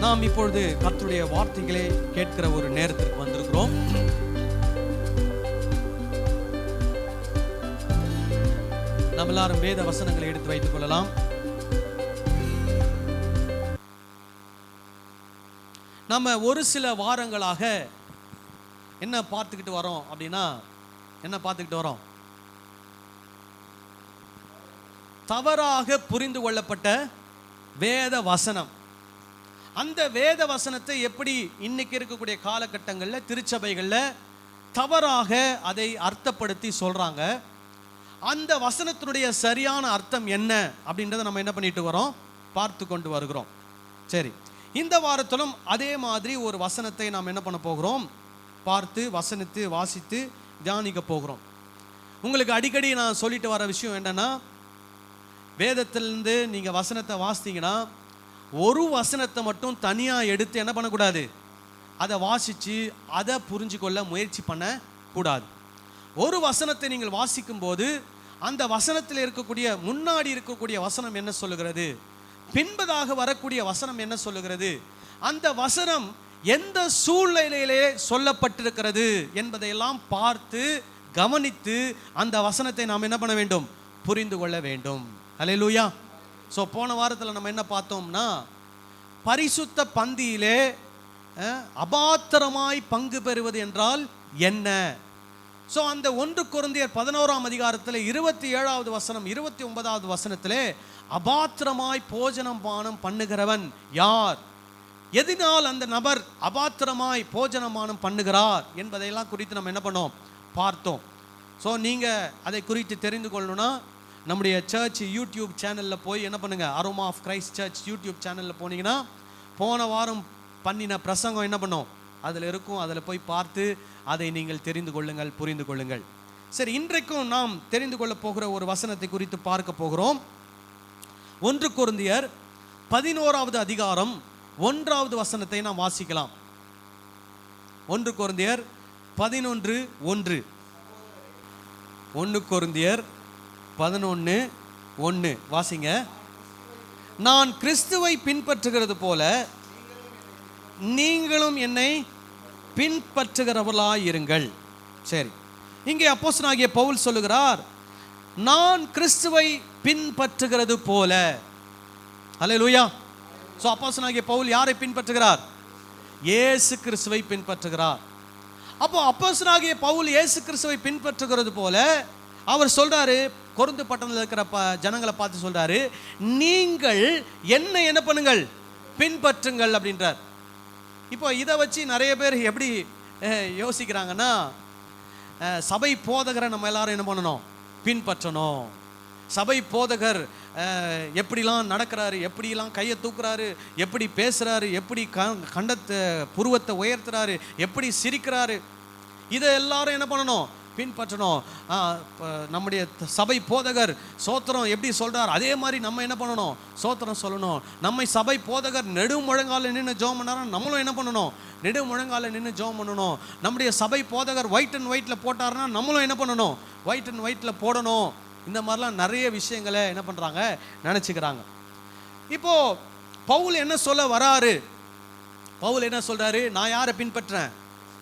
நாம் இப்பொழுது கர்த்தருடைய வார்த்தைகளை கேட்கிற ஒரு நேரத்திற்கு வந்திருக்கிறோம். நாம் எல்லாரும் வேத வசனங்களை எடுத்து வைத்துக் கொள்ளலாம். நம்ம ஒரு சில வாரங்களாக என்ன பார்த்துக்கிட்டு வரோம் அப்படின்னா, என்ன பார்த்துக்கிட்டு வரோம்? தவறாக புரிந்து கொள்ளப்பட்ட வேத வசனம். அந்த வேத வசனத்தை எப்படி இன்னைக்கு இருக்கக்கூடிய காலகட்டங்களில் திருச்சபைகளில் தவறாக அதை அர்த்தப்படுத்தி சொல்கிறாங்க. அந்த வசனத்தினுடைய சரியான அர்த்தம் என்ன அப்படின்றத நம்ம என்ன பண்ணிட்டு வரோம், பார்த்து கொண்டு வருகிறோம். சரி, இந்த வாரத்திலும் அதே மாதிரி ஒரு வசனத்தை நாம் என்ன பண்ண போகிறோம், பார்த்து வசனத்தை வாசித்து தியானிக்க போகிறோம். உங்களுக்கு அடிக்கடி நான் சொல்லிட்டு வர விஷயம் என்னன்னா, வேதத்திலிருந்து நீங்கள் வசனத்தை வாசித்தீங்கன்னா ஒரு வசனத்தை மட்டும் தனியாக எடுத்து என்ன பண்ணக்கூடாது, அதை வாசித்து அதை புரிஞ்சு கொள்ள முயற்சி பண்ணக்கூடாது. ஒரு வசனத்தை நீங்கள் வாசிக்கும் போது அந்த வசனத்தில் இருக்கக்கூடிய முன்னாடி இருக்கக்கூடிய வசனம் என்ன சொல்லுகிறது, பின்பதாக வரக்கூடிய வசனம் என்ன சொல்லுகிறது, அந்த வசனம் எந்த சூழ்நிலையிலே சொல்லப்பட்டிருக்கிறது என்பதையெல்லாம் பார்த்து கவனித்து அந்த வசனத்தை நாம் என்ன பண்ண வேண்டும், புரிந்து கொள்ள வேண்டும். அல்லேலூயா. ஸோ போன வாரத்தில் நம்ம என்ன பார்த்தோம்னா, பரிசுத்த பந்தியிலே அபாத்திரமாய் பங்கு பெறுவது என்றால் என்ன. ஸோ அந்த 1 கொரிந்தியர் 11ஆம் அதிகாரத்தில் 27வது வசனம் 29வது வசனத்திலே அபாத்திரமாய் போஜனம் பானம் பண்ணுகிறவன் யார், எதனால் அந்த நபர் அபாத்திரமாய் போஜனமானம் பண்ணுகிறார் என்பதையெல்லாம் குறித்து நம்ம என்ன பண்ணோம், பார்த்தோம். ஸோ நீங்கள் அதை குறித்து தெரிந்து கொள்ளணும்னா நம்முடைய சர்ச் யூடியூப் சேனலில் போய் என்ன பண்ணுங்கள், aroma of Christ church YouTube சேனலில் போனீங்கன்னா போன வாரம் பண்ணின பிரசங்கம் என்ன பண்ணோம் அதில் இருக்கும். அதில் போய் பார்த்து அதை நீங்கள் தெரிந்து கொள்ளுங்கள், புரிந்து கொள்ளுங்கள். சரி, இன்றைக்கும் நாம் தெரிந்து கொள்ள போகிற ஒரு வசனத்தை குறித்து பார்க்க போகிறோம். 1 கொரிந்தியர் 11வது அதிகாரம் 1வது வசனத்தை நாம் வாசிக்கலாம். 1 கொரிந்தியர் 11:1. 1 கொரிந்தியர் 11:1 வாசிங்க. நான் கிறிஸ்துவை பின்பற்றுகிறது போல நீங்களும் என்னை பின்பற்றுகிறவர்களாயிருங்கள். சரி, இங்கே அப்போஸ்தலனாகிய பவுல் சொல்லுகிறார், நான் கிறிஸ்துவை பின்பற்றுகிறது போல. அல்லேலூயா. ஸோ அப்போஸ்தலனாகிய பவுல் யாரை பின்பற்றுகிறார், இயேசு கிறிஸ்துவை பின்பற்றுகிறார். அப்போ அப்போஸ்தலனாகிய பவுல் இயேசு கிறிஸ்துவை பின்பற்றுகிறது போல அவர் சொல்றாரு, கொரிந்து பட்டணத்தில் இருக்கிற ஜனங்களை பார்த்து சொல்றாரு, நீங்கள் என்ன பண்ணுங்கள், பின்பற்றுங்கள் அப்படின்றார். இப்போ இதை வச்சு நிறைய பேர் எப்படி யோசிக்கிறாங்கன்னா, சபை போதகரை நம்ம எல்லாரும் என்ன பண்ணணும், பின்பற்றணும். சபை போதகர் எப்படிலாம் நடக்கிறாரு, எப்படிலாம் கையை தூக்குறாரு, எப்படி பேசுகிறாரு, எப்படி கண்டத்தை புருவத்தை உயர்த்துறாரு, எப்படி சிரிக்கிறாரு, இதை எல்லாரும் என்ன பண்ணணும், பின்பற்றணும். நம்முடைய சபை போதகர் சோத்திரம் எப்படி சொல்றார் அதே மாதிரி நம்ம என்ன பண்ணணும், சோத்திரம் சொல்லணும். நம்மை சபை போதகர் நெடு முழங்கால நின்று ஜெபம் பண்ணாலும் நம்மளும் என்ன பண்ணணும், நெடு முழங்கால நின்று ஜெபம் பண்ணணும். நம்முடைய சபை போதகர் ஒயிட் அண்ட் ஒயிட்டில் போட்டாருன்னா நம்மளும் என்ன பண்ணணும், ஒயிட் அண்ட் ஒயிட்டில் போடணும். இந்த மாதிரிலாம் நிறைய விஷயங்களை என்ன பண்ணுறாங்க, நினச்சிக்கிறாங்க. இப்போ பவுல் என்ன சொல்ல வராரு, பவுல் என்ன சொல்றாரு, நான் யாரை பின்பற்றேன்,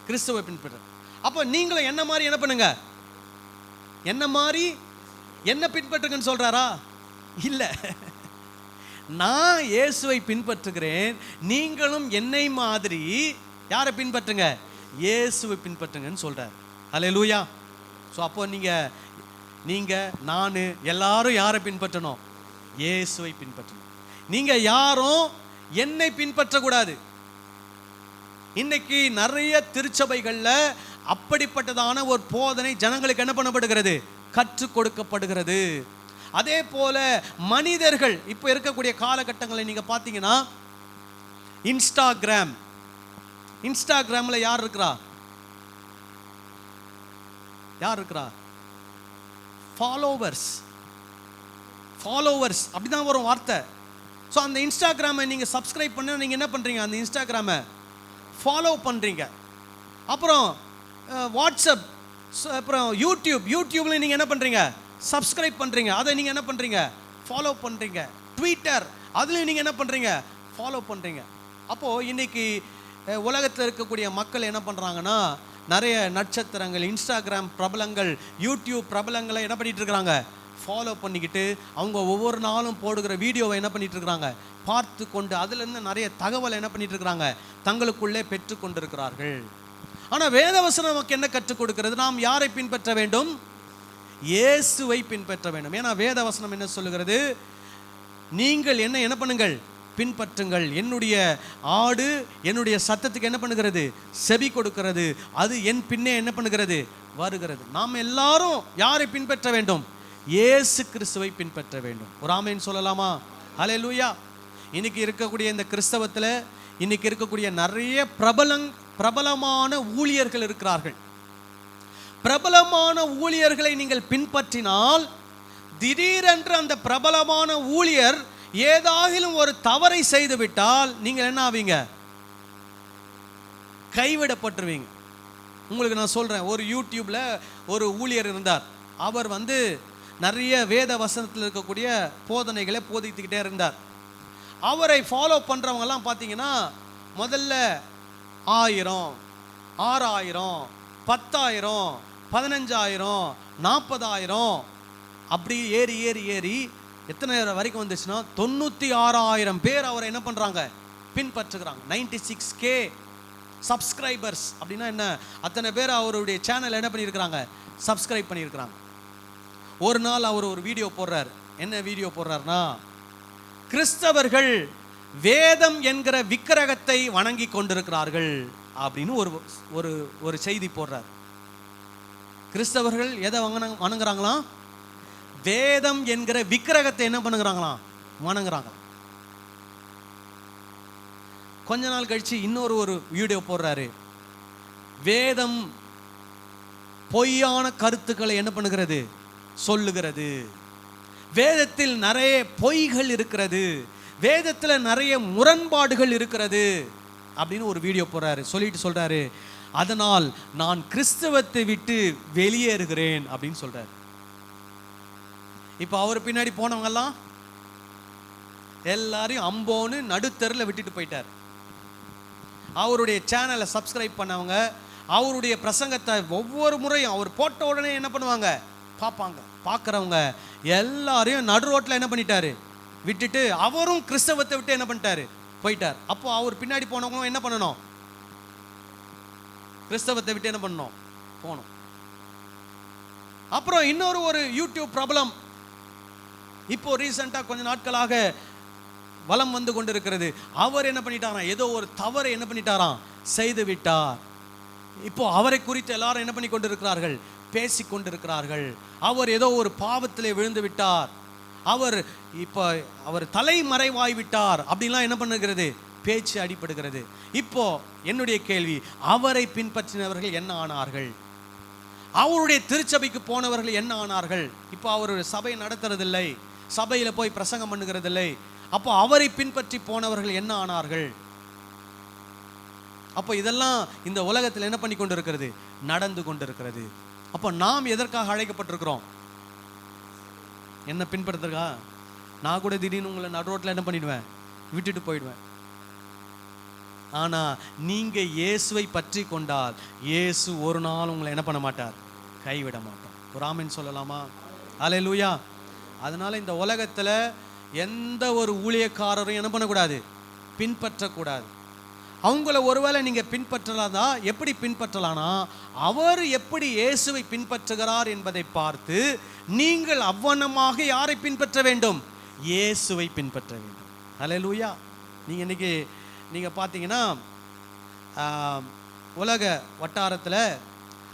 கிறிஸ்துவை பின்பற்றேன். அப்போ நீங்களும் என்ன மாதிரி என்ன பண்ணுங்க, என்ன மாதிரி என்ன பின்பற்றுங்கன்னு சொல்றாரா, இல்லை, நான் இயேசுவை பின்பற்றுகிறேன், நீங்களும் என்னை மாதிரி யாரை பின்பற்றுங்க, இயேசுவை பின்பற்றுங்கன்னு சொல்றார். அல்லேலூயா. ஸோ அப்போ நீங்க நான் எல்லாரும் யாரை பின்பற்றணும், இயேசுவை பின்பற்றணும். நீங்க யாரும் என்னை பின்பற்றக்கூடாது. இன்னைக்கு நிறைய திருச்சபைகள்ல அப்படிப்பட்டதான ஒரு போதனை ஜனங்களுக்கு என்ன பண்ணப்படுகிறது, கற்றுக் கொடுக்கப்படுகிறது. அதே போல மனிதர்கள் இப்போ இருக்கக்கூடிய காலகட்டங்களை நீங்க பார்த்தீங்கன்னா, இன்ஸ்டாகிராம்ல யார் இருக்கிறா, ஃபாலோவர்ஸ் அப்படிதான் வரும் வார்த்தை. ஸோ அந்த இன்ஸ்டாகிராமை நீங்கள் சப்ஸ்கிரைப் பண்ண நீங்கள் என்ன பண்ணுறீங்க, அந்த இன்ஸ்டாகிராமை ஃபாலோ பண்ணுறீங்க. அப்புறம் வாட்ஸ்அப், அப்புறம் யூடியூப்ல நீங்கள் என்ன பண்ணுறீங்க, சப்ஸ்கிரைப் பண்ணுறீங்க, அதை நீங்கள் என்ன பண்ணுறீங்க, ஃபாலோ பண்ணுறீங்க. ட்விட்டர், அதுலேயும் நீங்கள் என்ன பண்ணுறீங்க, ஃபாலோ பண்ணுறீங்க. அப்போது இன்னைக்கு உலகத்தில் இருக்கக்கூடிய மக்கள் என்ன பண்ணுறாங்கன்னா, நிறைய நட்சத்திரங்கள், இன்ஸ்டாகிராம் பிரபலங்கள், யூடியூப் பிரபலங்களை என்ன பண்ணிட்டு இருக்கிறாங்க, ஃபாலோ பண்ணிக்கிட்டு அவங்க ஒவ்வொரு நாளும் போடுகிற வீடியோவை என்ன பண்ணிட்டு இருக்கிறாங்க, பார்த்து கொண்டு அதிலிருந்து நிறைய தகவலை என்ன பண்ணிட்டு இருக்கிறாங்க, தங்களுக்குள்ளே பெற்று கொண்டிருக்கிறார்கள். ஆனால் வேதவசனம் நமக்கு என்ன கற்றுக் கொடுக்கிறது? நாம் யாரை பின்பற்ற வேண்டும்? இயேசுவை பின்பற்ற வேண்டும். ஏன்னா வேதவசனம் என்ன சொல்லுகிறது? நீங்கள் என்ன பண்ணுங்கள், பின்பற்றுங்கள். என்னுடைய ஆடு என்னுடைய சத்தத்துக்கு என்ன பண்ணுகிறது, செவி கொடுக்கிறது. அது என் பின்னே என்ன பண்ணுகிறது, வருகிறது. நாம் எல்லாரும் யாரை பின்பற்ற வேண்டும்? இயேசு கிறிஸ்துவை பின்பற்ற வேண்டும். ஒரு ஆமென் சொல்லலாமா? ஹல்லேலூயா. இன்னைக்கு இருக்கக்கூடிய இந்த கிறிஸ்தவத்தில் இன்னைக்கு இருக்கக்கூடிய நிறைய பிரபலமான ஊழியர்கள் இருக்கிறார்கள். பிரபலமான ஊழியர்களை நீங்கள் பின்பற்றினால் திடீரென்று அந்த பிரபலமான ஊழியர் ஏதாகிலும் ஒரு தவறை செய்து விட்டால் நீங்கள் என்ன ஆவீங்க? கைவிடப்பட்டுருவீங்க. உங்களுக்கு நான் சொல்றேன், ஒரு யூடியூப்ல ஒரு ஊழியர் இருந்தார். அவர் நிறைய வேத வசனத்தில் இருக்கக்கூடிய போதனைகளை போதித்துக்கிட்டே இருந்தார். அவரை ஃபாலோ பண்றவங்கெல்லாம் பார்த்தீங்கன்னா முதல்ல 1000, 6000, 10,000, 15,000, 40,000 அப்படி ஏறி ஏறி ஏறி எத்தனை வரைக்கும் வந்துச்சுன்னா 96,000 பேர் அவரை என்ன பண்ணுறாங்க, பின்பற்றுகிறாங்க. 96K சப்ஸ்கிரைபர்ஸ் அப்படின்னா என்ன, அத்தனை பேர் அவருடைய சேனல் என்ன பண்ணியிருக்கிறாங்க, சப்ஸ்கிரைப் பண்ணியிருக்கிறாங்க. ஒரு நாள் அவர் ஒரு வீடியோ போடுறார். என்ன வீடியோ போடுறாருன்னா, கிறிஸ்தவர்கள் வேதம் என்கிற விக்கிரகத்தை வணங்கி கொண்டிருக்கிறார்கள் அப்படின்னு ஒரு செய்தி போடுறார். கிறிஸ்தவர்கள் எதை வணங்குறாங்களாம்? வேதம் என்கிற விக்கிரகத்தை என்ன பண்ணுகிறாங்களாம், வணங்குறாங்களாம். கொஞ்ச நாள் கழிச்சு இன்னொரு வீடியோ போடுறாரு. வேதம் பொய்யான கருத்துக்களை என்ன பண்ணுகிறது, சொல்லுகிறது. வேதத்தில் நிறைய பொய்கள் இருக்கிறது, வேதத்தில் நிறைய முரண்பாடுகள் இருக்கிறது அப்படின்னு ஒரு வீடியோ போடுறாரு. சொல்லிட்டு சொல்றாரு, அதனால் நான் கிறிஸ்தவத்தை விட்டு வெளியேறுகிறேன் அப்படின்னு சொல்றாரு. இப்போ அவர் பின்னாடி போனவங்கெல்லாம் எல்லாரையும் அம்போன்னு நடுத்தெருவில் விட்டுட்டு போயிட்டார். அவருடைய சேனலை சப்ஸ்கிரைப் பண்ணவங்க அவருடைய பிரசங்கத்தை ஒவ்வொரு முறையும் அவர் போட்ட உடனே என்ன பண்ணுவாங்க, பார்ப்பாங்க. பார்க்குறவங்க எல்லாரையும் நடு ரோட்டில் என்ன பண்ணிட்டாரு, விட்டுட்டு அவரும் கிறிஸ்தவத்தை விட்டு என்ன பண்ணிட்டாரு, போயிட்டார். அப்போ அவர் பின்னாடி போனவங்களும் என்ன பண்ணணும், கிறிஸ்தவத்தை விட்டு என்ன பண்ணணும், போகணும். அப்புறம் இன்னொரு யூடியூப் பிரபலம் இப்போ ரீசெண்டாக கொஞ்ச நாட்களாக வலம் வந்து கொண்டிருக்கிறது. அவர் என்ன பண்ணிட்டாராம், ஏதோ ஒரு தவறை என்ன பண்ணிட்டாராம், செய்து விட்டார். இப்போ அவரை குறித்து எல்லாரும் என்ன பண்ணி கொண்டிருக்கிறார்கள், பேசி கொண்டிருக்கிறார்கள். அவர் ஏதோ ஒரு பாவத்திலே விழுந்து விட்டார், அவர் தலைமறைவாய் விட்டார் அப்படின்லாம் என்ன பண்ணுகிறது, பேச்சு அடிபடுகிறது. இப்போ என்னுடைய கேள்வி, அவரை பின்பற்றினவர்கள் என்ன ஆனார்கள்? அவருடைய திருச்சபைக்கு போனவர்கள் என்ன ஆனார்கள்? இப்போ அவர் சபை நடத்துறதில்லை, சபையில போய் பிரசங்கம் பண்ணுகிறதில்லை. அப்போ அவரை பின்பற்றி போனவர்கள் என்ன ஆனார்கள்? அப்போ இதெல்லாம் இந்த உலகத்தில் என்ன பண்ணி கொண்டு இருக்கிறது, நடந்து கொண்டிருக்கிறது. அப்போ நாம் எதற்காக அழைக்கப்பட்டிருக்கிறோம்? என்ன பின்பற்றுறதுக்கா? நான் கூட திடீர்னு உங்களை நடு ரோட்டில் என்ன பண்ணிடுவேன், விட்டுட்டு போயிடுவேன். ஆனா நீங்க இயேசுவை பற்றி கொண்டால் இயேசு ஒரு நாள் உங்களை என்ன பண்ண மாட்டார், கைவிட மாட்டார். ஒரு ஆமென் சொல்லலாமா? அல்லேலூயா. அதனால இந்த உலகத்துல எந்த ஒரு ஊழியக்காரரும் என்ன பண்ணக்கூடாது, பின்பற்றக்கூடாது. அவங்கள ஒருவேளை நீங்க பின்பற்றலாதா, எப்படி பின்பற்றலானா, அவர் எப்படி இயேசுவை பின்பற்றுகிறார் என்பதை பார்த்து நீங்கள் அவ்வண்ணமாக யாரை பின்பற்ற வேண்டும், இயேசுவை பின்பற்ற வேண்டும். அல்லேலூயா. நீங்க இன்னைக்கு நீங்க பார்த்தீங்கன்னா உலக வட்டாரத்தில்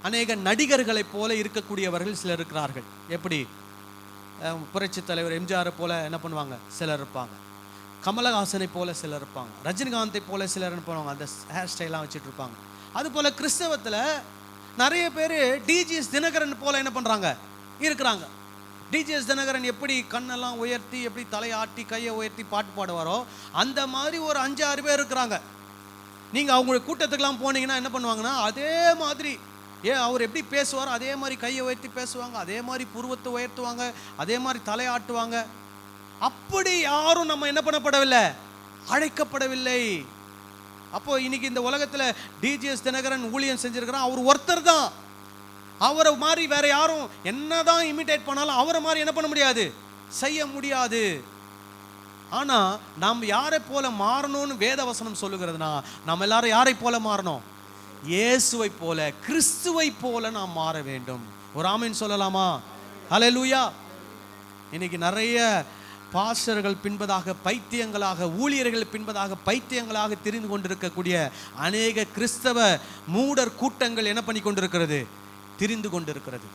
அநேக நடிகர்களை போல இருக்கக்கூடியவர்கள் சிலர் இருக்கிறார்கள். எப்படி புரட்சி தலைவர் எம்ஜிஆரை போல என்ன பண்ணுவாங்க சிலர் இருப்பாங்க, கமலஹாசனை போல சிலர் இருப்பாங்க, ரஜினிகாந்தை போல சிலர் என்ன பண்ணுவாங்க, அந்த ஹேர் ஸ்டைலாம் வச்சுட்டு இருப்பாங்க. அதுபோல் கிறிஸ்தவத்தில் நிறைய பேர் டிஜிஎஸ் தினகரன் போல என்ன பண்ணுறாங்க, இருக்கிறாங்க. டிஜிஎஸ் தினகரன் எப்படி கண்ணெல்லாம் உயர்த்தி, எப்படி தலையாட்டி கையை உயர்த்தி பாட்டு பாடுவாரோ அந்த மாதிரி ஒரு 5-6 பேர் இருக்கிறாங்க. நீங்கள் அவங்களுடைய கூட்டத்துக்கெல்லாம் போனீங்கன்னா என்ன பண்ணுவாங்கன்னா, அதே மாதிரி அவர் எப்படி பேசுவாரோ அதே மாதிரி கையை உயர்த்தி பேசுவாங்க, அதே மாதிரி புருவத்தை உயர்த்துவாங்க, அதே மாதிரி தலையாட்டுவாங்க. அப்படி யாரும் நம்ம என்ன பண்ணப்படவில்லை, அழைக்கப்படவில்லை. அப்போ இன்னைக்கு இந்த உலகத்தில் டிஜிஎஸ் தினகரன் ஊழியம் செஞ்சிருக்கிறான், அவர் ஒருத்தர் தான். அவரை மாதிரி வேற யாரும் என்னதான் இமிட்டேட் பண்ணாலும் அவரை மாதிரி என்ன பண்ண முடியாது, செய்ய முடியாது. ஆனா நாம் யாரை போல மாறணும்னு வேதவசனம் சொல்லுகிறதுனா, நம்ம எல்லாரும் யாரை போல மாறணும், இயேசுவை போல, கிறிஸ்துவை போல நாம் மாற வேண்டும். ஒரு ஆமென் சொல்லலாமா? ஹல்லேலூயா. இன்னைக்கு நிறைய பாஸ்டர்கள் பின்பதாக பைத்தியங்களாக, ஊழியர்கள் பின்பதாக பைத்தியங்களாக தெரிந்து கொண்டிருக்கக்கூடிய அநேக கிறிஸ்தவ மூடர் கூட்டங்கள் என்ன பண்ணி கொண்டிருக்கிறது, திரிந்து கொண்டிருக்கிறது.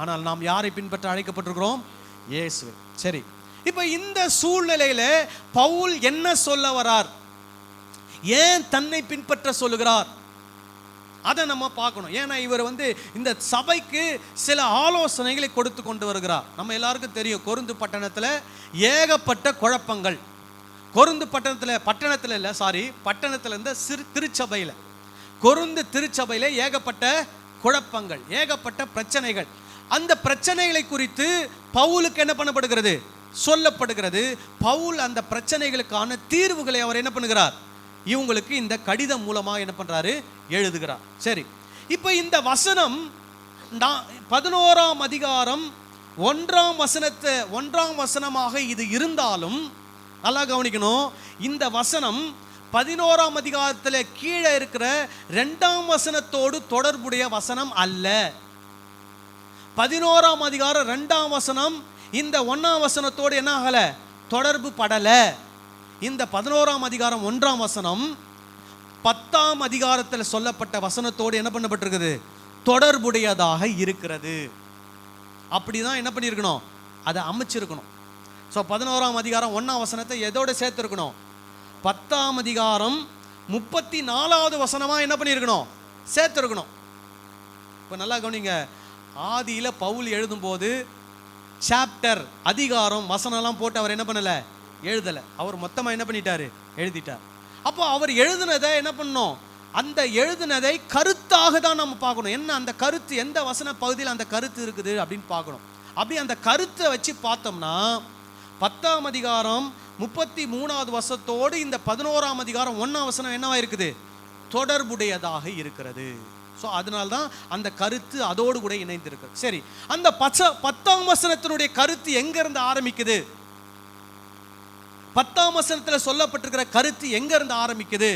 ஆனால் நாம் யாரை பின்பற்ற அழைக்கப்பட்டிருக்கிறோம், இயேசுவை. சரி, இப்ப இந்த சூழ்நிலையில பவுல் என்ன சொல்ல வரார், ஏன் தன்னை பின்பற்ற சொல்லுகிறார், அதை நம்ம பார்க்கணும். ஏன்னா இவர் இந்த சபைக்கு சில ஆலோசனைகளை கொடுத்து கொண்டு வருகிறார். நம்ம எல்லாருக்கும் தெரியும், கொரிந்து பட்டணத்தில் ஏகப்பட்ட குழப்பங்கள். கொரிந்து பட்டணத்தில் இருந்த திருச்சபையில், கொரிந்து திருச்சபையில் ஏகப்பட்ட குழப்பங்கள், ஏகப்பட்ட பிரச்சனைகள். அந்த பிரச்சனைகளை குறித்து பவுலுக்கு என்ன பண்ணப்படுகிறது, சொல்லப்படுகிறது. பவுல் அந்த பிரச்சனைகளுக்கான தீர்வுகளை அவர் என்ன பண்ணுகிறார், இவங்களுக்கு இந்த கடிதம் மூலமா என்ன பண்றாரு, எழுதுகிறார். சரி, இப்ப இந்த வசனம் 11ஆம் அதிகாரம் 1ஆம் வசனமாக இது இருந்தாலும் நல்லா கவனிக்கணும், இந்த வசனம் 11ஆம் அதிகாரத்தில் கீழே இருக்கிற 2ஆம் வசனத்தோடு தொடர்புடைய வசனம் அல்ல. 11ஆம் அதிகாரம் 2ஆம் வசனம் இந்த 1ஆம் வசனத்தோடு என்ன ஆகல, தொடர்பு படல. இந்த 11ஆம் அதிகாரம் 1ஆம் வசனம் 10ஆம் அதிகாரத்தில் சொல்லப்பட்ட வசனத்தோடு என்ன பண்ணப்பட்டிருக்குது, தொடர்புடையதாக இருக்கிறது. அப்படிதான் என்ன பண்ணியிருக்கணும், அதை அமைச்சிருக்கணும். ஸோ 11ஆம் அதிகாரம் 1ஆம் வசனத்தை எதோட சேர்த்துருக்கணும், 10ஆம் அதிகாரம் 34வது வசனமாக என்ன பண்ணியிருக்கணும், சேர்த்துருக்கணும். இப்போ நல்லா கவனிங்க, ஆதியில் பவுல் எழுதும்போது சாப்டர், அதிகாரம், வசனம்லாம் போட்டு அவர் என்ன பண்ணலை, எழுதலை. அவர் மொத்தமாக என்ன பண்ணிட்டாரு, எழுதிட்டார். அப்போ அவர் எழுதுனதை என்ன பண்ணணும், அந்த எழுதுனதை கருத்தாக தான் நம்ம பார்க்கணும். என்ன அந்த கருத்து, எந்த வசன பகுதியில் அந்த கருத்து இருக்குது அப்படின்னு பார்க்கணும். அப்படி அந்த கருத்தை வச்சு பார்த்தோம்னா 10ஆம் அதிகாரம் 33வது வசனத்தோடு இந்த 11ஆம் அதிகாரம் 1ஆம் வசனம் என்னவா இருக்குது, தொடர்புடையதாக இருக்கிறது. ஸோ அதனால தான் அந்த கருத்து அதோடு கூட இணைந்திருக்கு. சரி, அந்த 10ஆம் வசனத்தினுடைய கருத்து எங்கிருந்து ஆரம்பிக்குது, 10ஆம் வசனத்தில் சொல்லப்பட்டிருக்கிற கருத்து எங்கிருந்து ஆரம்பிக்குது?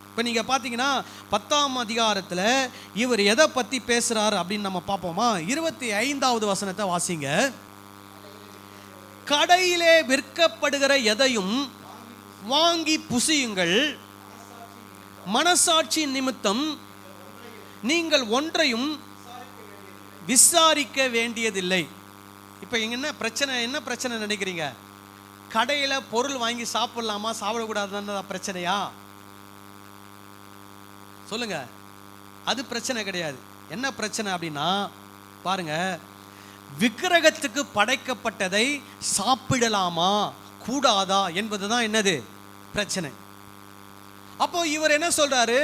இப்போ நீங்கள் பார்த்தீங்கன்னா 10ஆம் அதிகாரத்தில் இவர் எதை பற்றி பேசுகிறார் அப்படின்னு நம்ம பார்ப்போமா. 25வது வசனத்தை வாசிங்க. கடையிலே விற்கப்படுகிற எதையும் வாங்கி புசியுங்கள், மனசாட்சி நிமித்தம் நீங்கள் ஒன்றையும் விசாரிக்க வேண்டியதில்லை. இப்போ என்ன பிரச்சனை நினைக்கிறீங்க, கடையில் பொருள் வாங்கி சாப்பிடலாமா சாப்பிடக்கூடாதுன்னு பிரச்சனையா? சொல்லுங்க. அது பிரச்சனை கிடையாது. என்ன பிரச்சனை அப்படின்னா பாருங்க, விக்கிரகத்துக்கு படைக்கப்பட்டதை சாப்பிடலாமா கூடாதா என்பதுதான் என்னது பிரச்சனை. அப்போ இவர் என்ன சொல்றாரு,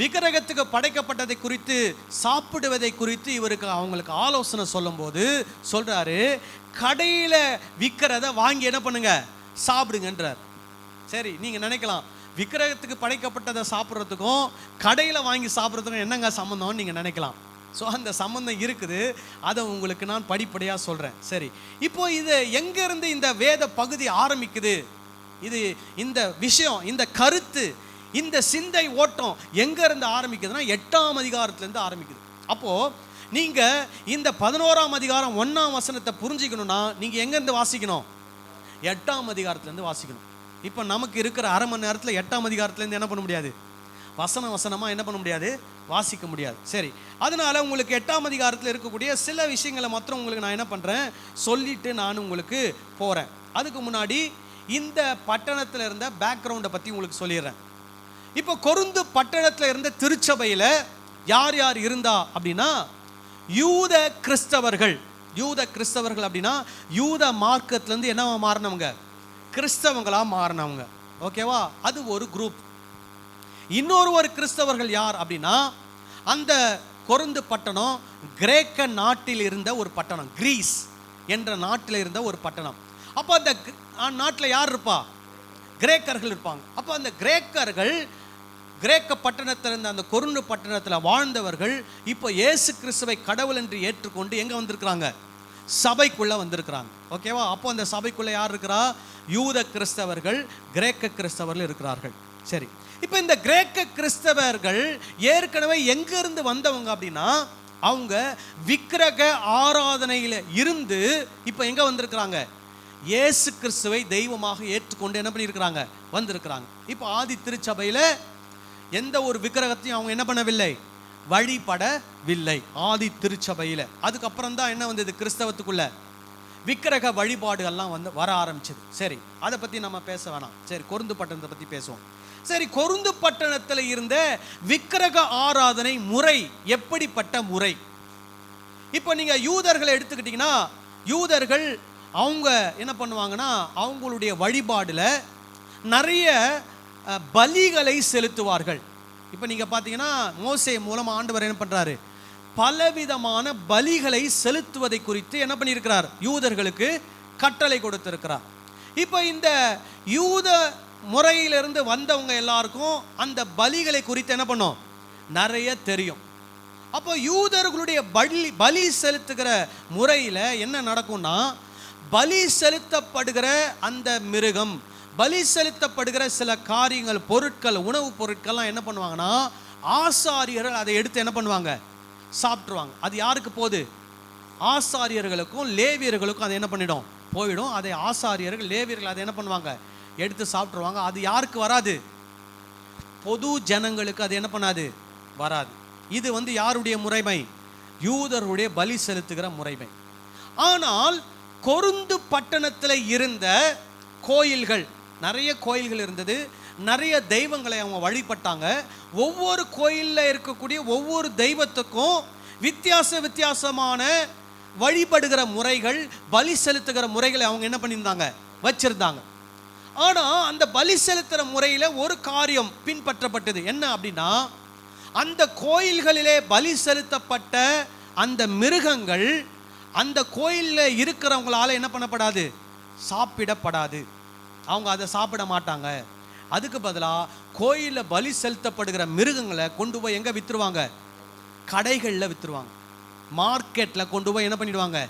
விக்கிரகத்துக்கு படைக்கப்பட்டதை குறித்து, சாப்பிடுவதை குறித்து இவருக்கு அவங்களுக்கு ஆலோசனை சொல்லும் போது சொல்றாரு, கடையில விற்கிறத வாங்கி என்ன பண்ணுங்க, சாப்பிடுங்கன்றார். சரி, நீங்க நினைக்கலாம், விக்கிரகத்துக்கு படைக்கப்பட்டதை சாப்பிட்றதுக்கும் கடையில் வாங்கி சாப்பிட்றதுக்கும் என்னங்க சம்மந்தம்னு நீங்கள் நினைக்கலாம். ஸோ அந்த சம்மந்தம் இருக்குது, அதை உங்களுக்கு நான் படிப்படியாக சொல்கிறேன். சரி, இப்போ இது எங்கேருந்து இந்த வேத பகுதி ஆரம்பிக்குது, இது இந்த விஷயம், இந்த கருத்து, இந்த சிந்தை ஓட்டம் எங்கேருந்து ஆரம்பிக்குதுன்னா 8ஆம் அதிகாரத்துலேருந்து ஆரம்பிக்குது. அப்போது நீங்கள் இந்த 11ஆம் அதிகாரம் 1ஆம் வசனத்தை புரிஞ்சிக்கணும்னா நீங்கள் எங்கேருந்து வாசிக்கணும், 8ஆம் அதிகாரத்துலேருந்து வாசிக்கணும். இப்போ நமக்கு இருக்கிற அரை மணி நேரத்தில் 8ஆம் அதிகாரத்துலேருந்து என்ன பண்ண முடியாது, வசனமாக என்ன பண்ண முடியாது, வாசிக்க முடியாது. சரி, அதனால் உங்களுக்கு 8ஆம் அதிகாரத்தில் இருக்கக்கூடிய சில விஷயங்களை மாத்திரம் உங்களுக்கு நான் என்ன பண்ணுறேன் சொல்லிட்டு நான் உங்களுக்கு போகிறேன். அதுக்கு முன்னாடி இந்த பட்டணத்தில் இருந்த பேக்ரவுண்டை பற்றி உங்களுக்கு சொல்லிடுறேன். இப்போ கொரிந்து பட்டணத்தில் இருந்த திருச்சபையில் யார் யார் இருந்தா அப்படின்னா, யூத கிறிஸ்தவர்கள் அப்படின்னா யூத மார்க்கத்திலேருந்து என்னவா மாறினவங்க, கிறிஸ்தவங்களாக மாறினவங்க. ஓகேவா, அது ஒரு குரூப். இன்னொரு கிறிஸ்தவர்கள் யார் அப்படின்னா, அந்த கொரிந்து பட்டணம் கிரேக்க நாட்டில் இருந்த ஒரு பட்டணம், கிரீஸ் என்ற நாட்டில் இருந்த ஒரு பட்டணம். அப்போ அந்த நாட்டில் யார் இருப்பா, கிரேக்கர்கள் இருப்பாங்க. அப்போ அந்த கிரேக்கர்கள் கிரேக்க பட்டணத்தில் இருந்த அந்த கொரிந்து பட்டணத்தில் வாழ்ந்தவர்கள் இப்போ இயேசு கிறிஸ்துவை கடவுள் என்று ஏற்றுக்கொண்டு எங்கே வந்திருக்கிறாங்க? சபைக்குள்ளே வந்திருக்கிறாங்க. ஓகேவா? அப்போ அந்த சபைக்குள்ளே யார் இருக்கிறா? யூத கிறிஸ்தவர்கள், கிரேக்க கிறிஸ்தவர்கள் இருக்கிறார்கள். சரி, இப்போ இந்த கிரேக்க கிறிஸ்தவர்கள் ஏற்கனவே எங்கிருந்து வந்தவங்க அப்படின்னா, அவங்க விக்கிரக ஆராதனையில் இருந்து இப்போ எங்கே வந்திருக்கிறாங்க? இயேசு கிறிஸ்துவை தெய்வமாக ஏற்றுக்கொண்டு என்ன பண்ணியிருக்கிறாங்க? வந்திருக்கிறாங்க. இப்போ ஆதி திருச்சபையில் எந்த ஒரு விக்கிரகத்தையும் அவங்க என்ன பண்ணவில்லை? வழிபடவில்லை ஆதி திருச்சபையில். அதுக்கப்புறம் தான் என்ன வந்தது? கிறிஸ்தவத்துக்குள்ள விக்கிரக வழிபாடுகள்லாம் வர ஆரம்பிச்சது. சரி, அதை பற்றி நம்ம பேச வேணாம். சரி, கொரிந்து பட்டணத்தை பற்றி பேசுவோம். சரி, கொரிந்து பட்டணத்தில் இருந்த விக்கிரக ஆராதனை முறை எப்படிப்பட்ட முறை? இப்போ நீங்கள் யூதர்களை எடுத்துக்கிட்டிங்கன்னா, யூதர்கள் அவங்க என்ன பண்ணுவாங்கன்னா, அவங்களுடைய வழிபாடில் நிறைய பலிகளை செலுத்துவார்கள். இப்போ நீங்கள் பார்த்தீங்கன்னா, மோசே மூலம் ஆண்டவர் என்ன பண்ணுறாரு? பலவிதமான பலிகளை செலுத்துவதை குறித்து என்ன பண்ணியிருக்கிறார்? யூதர்களுக்கு கட்டளை கொடுத்திருக்கிறார். இப்போ இந்த யூத முறையிலிருந்து வந்தவங்க எல்லாருக்கும் அந்த பலிகளை குறித்து என்ன பண்ணோம்? நிறைய தெரியும். அப்போ யூதர்களுடைய பலி செலுத்துகிற முறையில் என்ன நடக்கும்னா, பலி செலுத்தப்படுகிற அந்த மிருகம், பலி செலுத்தப்படுகிற சில காரியங்கள், பொருட்கள், உணவுப் பொருட்கள்லாம் என்ன பண்ணுவாங்கன்னா, ஆசாரியர்கள் அதை எடுத்து என்ன பண்ணுவாங்க? சாப்பிட்ருவாங்க. அது யாருக்கு போகுது? ஆசாரியர்களுக்கும் லேவியர்களுக்கும் அது என்ன பண்ணிடும்? போயிடும். அதை ஆசாரியர்கள், லேவியர்கள் அதை என்ன பண்ணுவாங்க? எடுத்து சாப்பிட்ருவாங்க. அது யாருக்கு வராது? பொது ஜனங்களுக்கு அது என்ன பண்ணாது? வராது. இது யாருடைய முறைமை? யூதருடைய பலி செலுத்துகிற முறைமை. ஆனால் கொரிந்து பட்டணத்தில் இருந்த கோயில்கள், நிறைய கோயில்கள் இருந்தது, நிறைய தெய்வங்களை அவங்க வழிபட்டாங்க. ஒவ்வொரு கோயிலில் இருக்கக்கூடிய ஒவ்வொரு தெய்வத்துக்கும் வித்தியாசமான வழிபடுகிற முறைகள், பலி செலுத்துகிற முறைகளை அவங்க என்ன பண்ணியிருந்தாங்க? வச்சிருந்தாங்க. ஆனால் அந்த பலி செலுத்துகிற முறையில் ஒரு காரியம் பின்பற்றப்பட்டது. என்ன அப்படின்னா, அந்த கோயில்களிலே பலி செலுத்தப்பட்ட அந்த மிருகங்கள் அந்த கோயிலில் இருக்கிறவங்களால என்ன பண்ணப்படாது? சாப்பிடப்படாது. அவங்க அதை சாப்பிட மாட்டாங்க. அதுக்கு பதிலாக கோயிலில் பலி செலுத்தப்படுகிற மிருகங்களை கொண்டு போய் எங்கே விற்றுருவாங்க? கடைகளில் விற்றுருவாங்க. மார்க்கெட்டில் கொண்டு போய் என்ன பண்ணிடுவாங்க?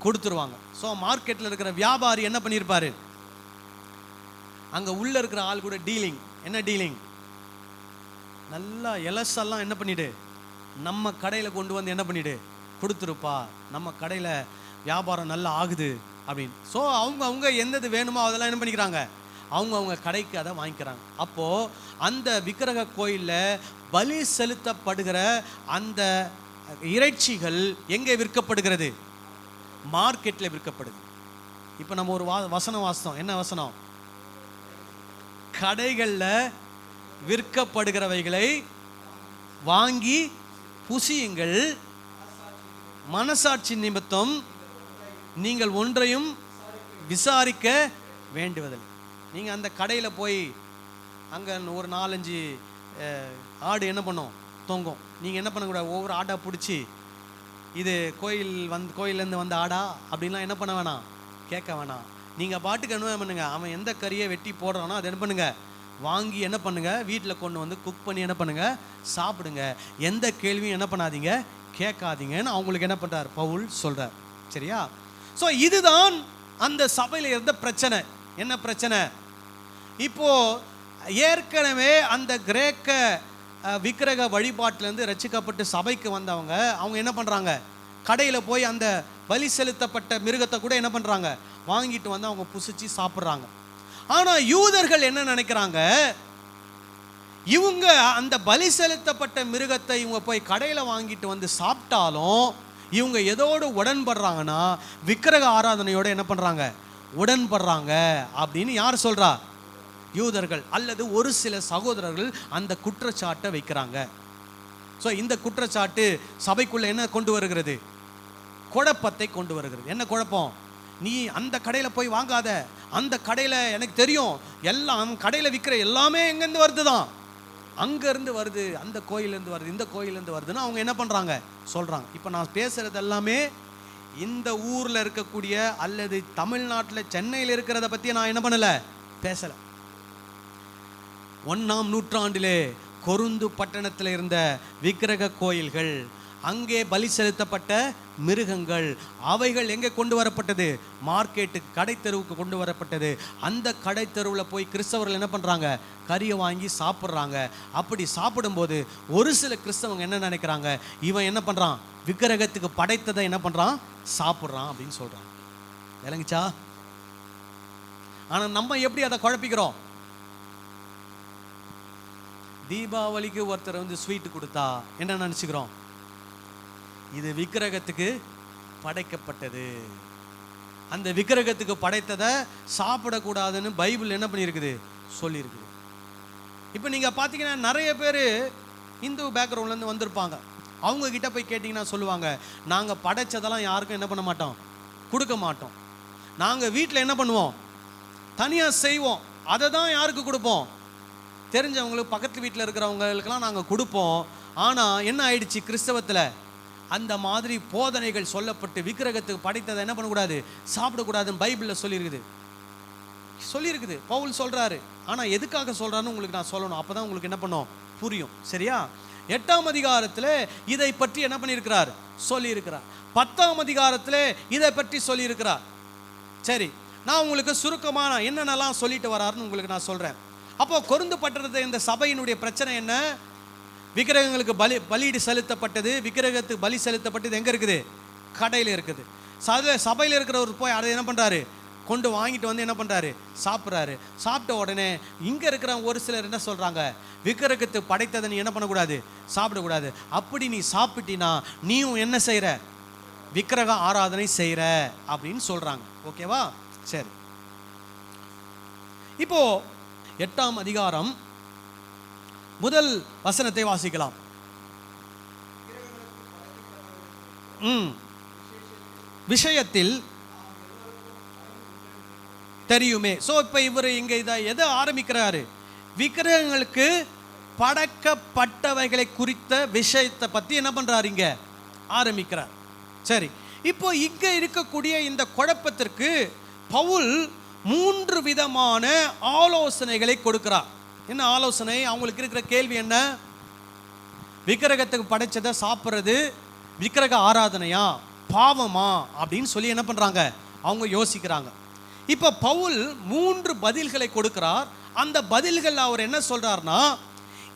கொடுத்துருவாங்க. ஸோ மார்க்கெட்டில் இருக்கிற வியாபாரி என்ன பண்ணியிருப்பார்? அங்கே உள்ளே இருக்கிற ஆள் கூட டீலிங். என்ன டீலிங்? நல்லா எலசெல்லாம் என்ன பண்ணிடு, நம்ம கடையில் கொண்டு வந்து என்ன பண்ணிடு, கொடுத்துருப்பா, நம்ம கடையில் வியாபாரம் நல்லா ஆகுது அப்படின்னு. ஸோ அவங்க எந்தது வேணுமோ அதெல்லாம் என்ன பண்ணிக்கிறாங்க? அவங்க கடைக்கு அதை வாங்கிக்கிறாங்க. அப்போது அந்த விக்கிரக கோயிலில் பலி செலுத்தப்படுகிற அந்த இறைச்சிகள் எங்கே விற்கப்படுகிறது? மார்க்கெட்டில் விற்கப்படுது. இப்போ நம்ம ஒரு வசனம் வாசித்தோம். என்ன வசனம்? கடைகளில் விற்கப்படுகிறவைகளை வாங்கி புசியுங்கள், மனசாட்சி நிமித்தம் நீங்கள் ஒன்றையும் விசாரிக்க வேண்டுவதில்லை. நீங்கள் அந்த கடையில் போய் அங்கே ஒரு 4-5 ஆடு என்ன பண்ணும்? தொங்கும். நீங்கள் என்ன பண்ணக்கூடாது? ஒவ்வொரு ஆடாக பிடிச்சி, இது கோயிலேருந்து வந்த ஆடா அப்படின்லாம் என்ன பண்ண வேணாம், கேட்க வேணாம். நீங்கள் பாட்டுக்கு என்ன பண்ணுங்க, அவன் எந்த கறியை வெட்டி போடுறானோ அதை என்ன பண்ணுங்க, வாங்கி என்ன பண்ணுங்க, வீட்டில் கொண்டு வந்து குக் பண்ணி என்ன பண்ணுங்க, சாப்பிடுங்க. எந்த கேள்வியும் என்ன பண்ணாதீங்க, கேட்காதீங்கன்னு அவங்களுக்கு என்ன பண்ணுறார்? பவுல் சொல்கிறார். சரியா? ஸோ இதுதான் அந்த சபையில் இருந்த பிரச்சனை. என்ன பிரச்சனை? இப்போ ஏற்கனவே அந்த கிரேக்க விக்கிரக வழிபாட்டிலேருந்து ரட்சிக்கப்பட்டு சபைக்கு வந்தவங்க, அவங்க என்ன பண்ணுறாங்க? கடையில் போய் அந்த பலி செலுத்தப்பட்ட மிருகத்தை கூட என்ன பண்ணுறாங்க? வாங்கிட்டு வந்து அவங்க புசிச்சு சாப்பிட்றாங்க. ஆனால் யூதர்கள் என்ன நினைக்கிறாங்க? இவங்க அந்த பலி செலுத்தப்பட்ட மிருகத்தை இவங்க போய் கடையில் வாங்கிட்டு வந்து சாப்பிட்டாலும் இவங்க எதோடு உடன்படுறாங்கன்னா, விக்கிரக ஆராதனையோடு என்ன பண்ணுறாங்க? உடன்படுறாங்க அப்படின்னு யார் சொல்கிறா? யூதர்கள் அல்லது ஒரு சில சகோதரர்கள் அந்த குற்றச்சாட்டை வைக்கிறாங்க. ஸோ இந்த குற்றச்சாட்டு சபைக்குள்ளே என்ன கொண்டு வருகிறது? குழப்பத்தை கொண்டு வருகிறது. என்ன குழப்பம்? நீ அந்த கடையில் போய் வாங்காத, அந்த கடையில் எனக்கு தெரியும், எல்லாம் கடையில் விற்கிற எல்லாமே எங்கேருந்து வருது தான், அங்கேருந்து வருது, அந்த கோயிலேருந்து வருது, இந்த கோயிலேருந்து வருதுன்னு அவங்க என்ன பண்ணுறாங்க? சொல்கிறாங்க. இப்போ நான் பேசுகிறது எல்லாமே இந்த ஊரில் இருக்கக்கூடிய அல்லது தமிழ்நாட்டில் சென்னையில் இருக்கிறத பற்றி நான் என்ன பண்ணலை, பேசலை. 1ஆம் நூற்றாண்டிலே கொருந்து பட்டணத்தில் இருந்த விக்கிரக கோயில்கள், அங்கே பலி செலுத்தப்பட்ட மிருகங்கள், அவைகள் எங்கே கொண்டு வரப்பட்டது? மார்க்கெட்டுக்கு, கடை தெருவுக்கு கொண்டு வரப்பட்டது. அந்த கடை தெருவில் போய் கிறிஸ்தவர்கள் என்ன பண்ணுறாங்க? கறியை வாங்கி சாப்பிட்றாங்க. அப்படி சாப்பிடும்போது ஒரு சில கிறிஸ்தவங்க என்ன நினைக்கிறாங்க? இவன் என்ன பண்ணுறான்? விக்கிரகத்துக்கு படைத்ததை என்ன பண்ணுறான்? சாப்பிட்றான் அப்படின்னு சொல்கிறான். விளங்குச்சா? ஆனால் நம்ம எப்படி அதை குழப்பிக்கிறோம்? தீபாவளிக்கு ஒருத்தர் வந்து ஸ்வீட்டு கொடுத்தா என்ன நினச்சிக்கிறோம்? இது விக்கிரகத்துக்கு படைக்கப்பட்டது. அந்த விக்கிரகத்துக்கு படைத்ததை சாப்பிடக்கூடாதுன்னு பைபிள் என்ன பண்ணியிருக்குது? சொல்லியிருக்குது. இப்போ நீங்கள் பார்த்தீங்கன்னா நிறைய பேர் இந்து பேக்ரவுண்ட்லேருந்து வந்திருப்பாங்க. அவங்க கிட்ட போய் கேட்டிங்கன்னா சொல்லுவாங்க, நாங்கள் படைச்சதெல்லாம் யாருக்கும் என்ன பண்ண மாட்டோம், கொடுக்க மாட்டோம். நாங்கள் வீட்டில் என்ன பண்ணுவோம்? தனியாக செய்வோம். அதை தான் யாருக்கு கொடுப்போம்? தெரிஞ்சவங்களுக்கு, பக்கத்து வீட்டில் இருக்கிறவங்களுக்கெல்லாம் நாங்கள் கொடுப்போம். ஆனால் என்ன ஆயிடுச்சு? கிறிஸ்தவத்தில் அந்த மாதிரி போதனைகள் சொல்லப்பட்டு விக்கிரகத்துக்கு படைத்ததை என்ன பண்ணக்கூடாது? சாப்பிடக்கூடாதுன்னு பைபிளில் சொல்லியிருக்குது. பவுல் சொல்கிறாரு. ஆனால் எதுக்காக சொல்கிறாருன்னு உங்களுக்கு நான் சொல்லணும். அப்போ தான் உங்களுக்கு என்ன பண்ணோம்? புரியும். சரியா? 8ஆம் அதிகாரத்தில் இதை பற்றி என்ன பண்ணியிருக்கிறார்? சொல்லியிருக்கிறார். 10ஆம் அதிகாரத்தில் இதை பற்றி சொல்லியிருக்கிறார். சரி, நான் உங்களுக்கு சுருக்கமான என்னென்னலாம் சொல்லிட்டு வராருன்னு உங்களுக்கு நான் சொல்கிறேன். அப்போ கொருந்து பட்டணத்தை இந்த சபையினுடைய பிரச்சனை என்ன? விக்கிரகங்களுக்கு பலியிடு செலுத்தப்பட்டது. விக்கிரகத்துக்கு பலி செலுத்தப்பட்டது எங்கே இருக்குது? கடையில் இருக்குது. சபையில் இருக்கிறவர் போய் அதை என்ன பண்ணுறாரு? கொண்டு வாங்கிட்டு வந்து என்ன பண்ணுறாரு? சாப்பிட்றாரு. சாப்பிட்ட உடனே இங்கே இருக்கிற ஒரு சிலர் என்ன சொல்கிறாங்க? விக்கிரகத்துக்கு படைத்ததை நீ என்ன பண்ணக்கூடாது? சாப்பிடக்கூடாது. அப்படி நீ சாப்பிட்டினா நீயும் என்ன செய்கிற? விக்கிரக ஆராதனை செய்கிற அப்படின்னு சொல்கிறாங்க. ஓகேவா? சரி, இப்போ 8ஆம் அதிகாரம் முதல் வசனத்தை வாசிக்கலாம். விஷயத்தில் தெரியுமே. ஸோ இப்போ இவர் இங்கே இதை எதை ஆரம்பிக்கிறாரு? விக்கிரகங்களுக்கு படைக்கப்பட்டவைகளை குறித்த விஷயத்தை பற்றி என்ன பண்ணுறாரு? இங்கே ஆரம்பிக்கிறார். சரி, இப்போ இங்கே இருக்கக்கூடிய இந்த குழப்பத்திற்கு பவுல் 3 விதமான ஆலோசனைகளை கொடுக்கிறார். என்ன ஆலோசனை? அவங்களுக்கு இருக்கிற கேள்வி என்ன? விக்கிரகத்துக்கு படைச்சதை சாப்பிட்றது விக்கிரக ஆராதனையா, பாவமா அப்படின்னு சொல்லி என்ன பண்ணுறாங்க? அவங்க யோசிக்கிறாங்க. இப்போ பவுல் 3 பதில்களை கொடுக்கிறார். அந்த பதில்கள் அவர் என்ன சொல்கிறார்னா,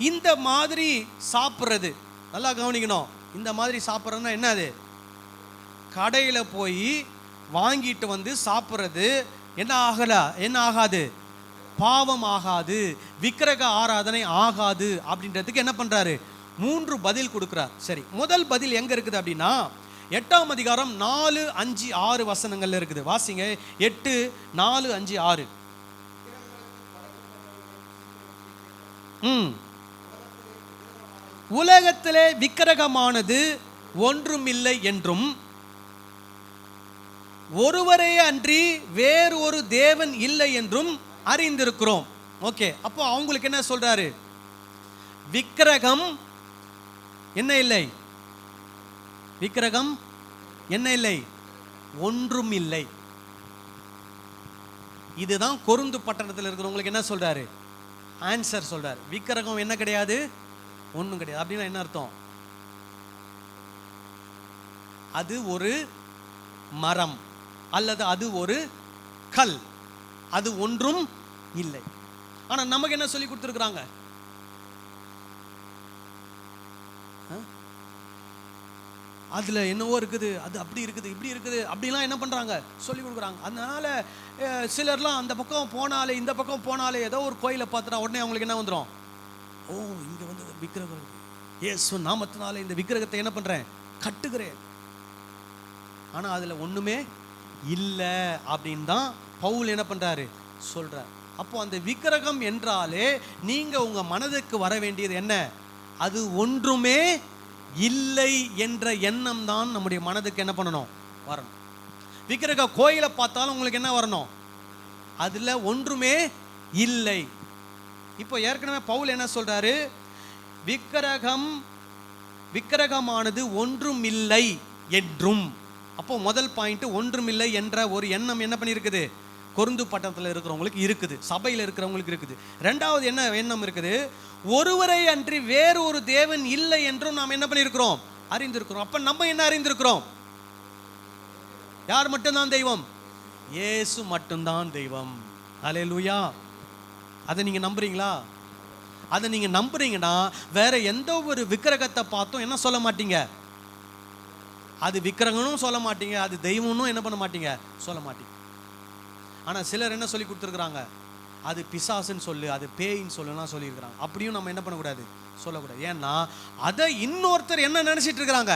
இந்த மாதிரி சாப்பிட்றது, நல்லா கவனிக்கணும், இந்த மாதிரி சாப்பிட்றதுன்னா என்னது? கடையில் போய் வாங்கிட்டு வந்து சாப்பிட்றது என்ன ஆகாது? பாவம் ஆகாது, விக்கிரக ஆராதனை ஆகாது அப்படின்றதுக்கு என்ன பண்ணுறாரு? 3 பதில் கொடுக்குறார். சரி, முதல் பதில் எங்கே இருக்குது அப்படின்னா 8ஆம் அதிகாரம் 4, 5, 6 வசனங்கள்ல இருக்குது. வாசிங்க. 8, 4, 5, 6. உலகத்திலே விக்கிரகமானது ஒன்றுமில்லை என்றும் ஒருவரே அன்றி வேறு ஒரு தேவன் இல்லை என்றும் அறிந்திருக்கிறோம். ஓகே, அப்போ அவங்களுக்கு என்ன சொல்றாரு? விக்கிரகம் என்ன இல்லை? விக்கிரகம் என்ன இல்லை? ஒன்றும் இல்லை. இதுதான் கொருந்து பட்டணத்தில் இருக்கிறவங்களுக்கு என்ன சொல்றாரு? ஆன்சர் சொல்றாரு. விக்கிரகம் என்ன கிடையாது? ஒன்றும் கிடையாது. அப்படின்னா என்ன அர்த்தம்? அது ஒரு மரம் அல்லது அது ஒரு கல், அது ஒன்றும் இல்லை. ஆனா நமக்கு என்ன சொல்லி கொடுத்துருக்குறாங்க? அதுல என்னவோ இருக்குது, அது அப்படி இருக்குது, இப்படி இருக்குது, அப்படிலாம் என்ன பண்றாங்க? சொல்லி கொடுக்குறாங்க. அதனால சிலர்லாம் அந்த பக்கம் போனாலே இந்த பக்கம் போனாலே ஏதோ ஒரு கோயிலை பார்த்துட்டா உடனே அவங்களுக்கு என்ன வந்துடும்? ஓ, இங்க வந்து ஒரு விக்கிரகம் இருக்கு, இயேசு நாமத்தினால இந்த விக்கிரகத்தை என்ன பண்றேன்? கட்டுகிறேன். ஆனா அதுல ஒண்ணுமே இல்லை அப்படின்னு தான் பவுல் என்ன பண்றாரு? சொல்றார். அப்போ அந்த விக்கிரகம் என்றாலே நீங்க உங்க மனதுக்கு வர வேண்டியது என்ன? அது ஒன்றுமே இல்லை என்ற எண்ணம் தான் நம்முடைய மனதுக்கு என்ன பண்ணணும்? வரணும். விக்கிரக கோயிலை பார்த்தாலும் உங்களுக்கு என்ன வரணும்? அதுல ஒன்றுமே இல்லை. இப்போ ஏற்கனவே பவுல் என்ன சொல்றாரு? விக்கிரகமானது ஒன்றுமில்லை என்றும். அப்போ முதல் பாயிண்ட், ஒன்றுமில்லை என்ற ஒரு எண்ணம் என்ன பண்ணியிருக்குது? கொருந்து பட்டணத்தில் இருக்கிறவங்களுக்கு இருக்குது, சபையில் இருக்கிறவங்களுக்கு இருக்குது. ரெண்டாவது என்ன எண்ணம் இருக்குது? ஒருவரை அன்றி வேறு ஒரு தேவன் இல்லை என்றும் நாம் என்ன பண்ணியிருக்கிறோம், அறிந்திருக்கிறோம். அப்ப நம்ம என்ன அறிந்திருக்கிறோம்? யார் மட்டும்தான் தெய்வம்? இயேசு மட்டும்தான் தெய்வம். அல்லேலூயா. அதை நீங்க நம்புறீங்களா? அதை நீங்க நம்புறீங்கன்னா வேற எந்த ஒரு விக்கிரகத்தை பார்த்தும் என்ன சொல்ல மாட்டீங்க, அது விக்கிரகனும் சொல்ல மாட்டீங்க, அது தெய்வம்னு என்ன பண்ண மாட்டீங்க, சொல்ல மாட்டீங்க. ஆனா சிலர் என்ன சொல்லி கொடுத்துருக்குறாங்க, அது பிசாசுன்னு சொல்லு, அது பேயின்னு சொல்லுன்னா சொல்லியிருக்கிறாங்க. அப்படியும் நம்ம என்ன பண்ணக்கூடாது, சொல்லக்கூடாது. ஏன்னா அதை இன்னொருத்தர் என்ன நினைச்சிட்டு இருக்கிறாங்க,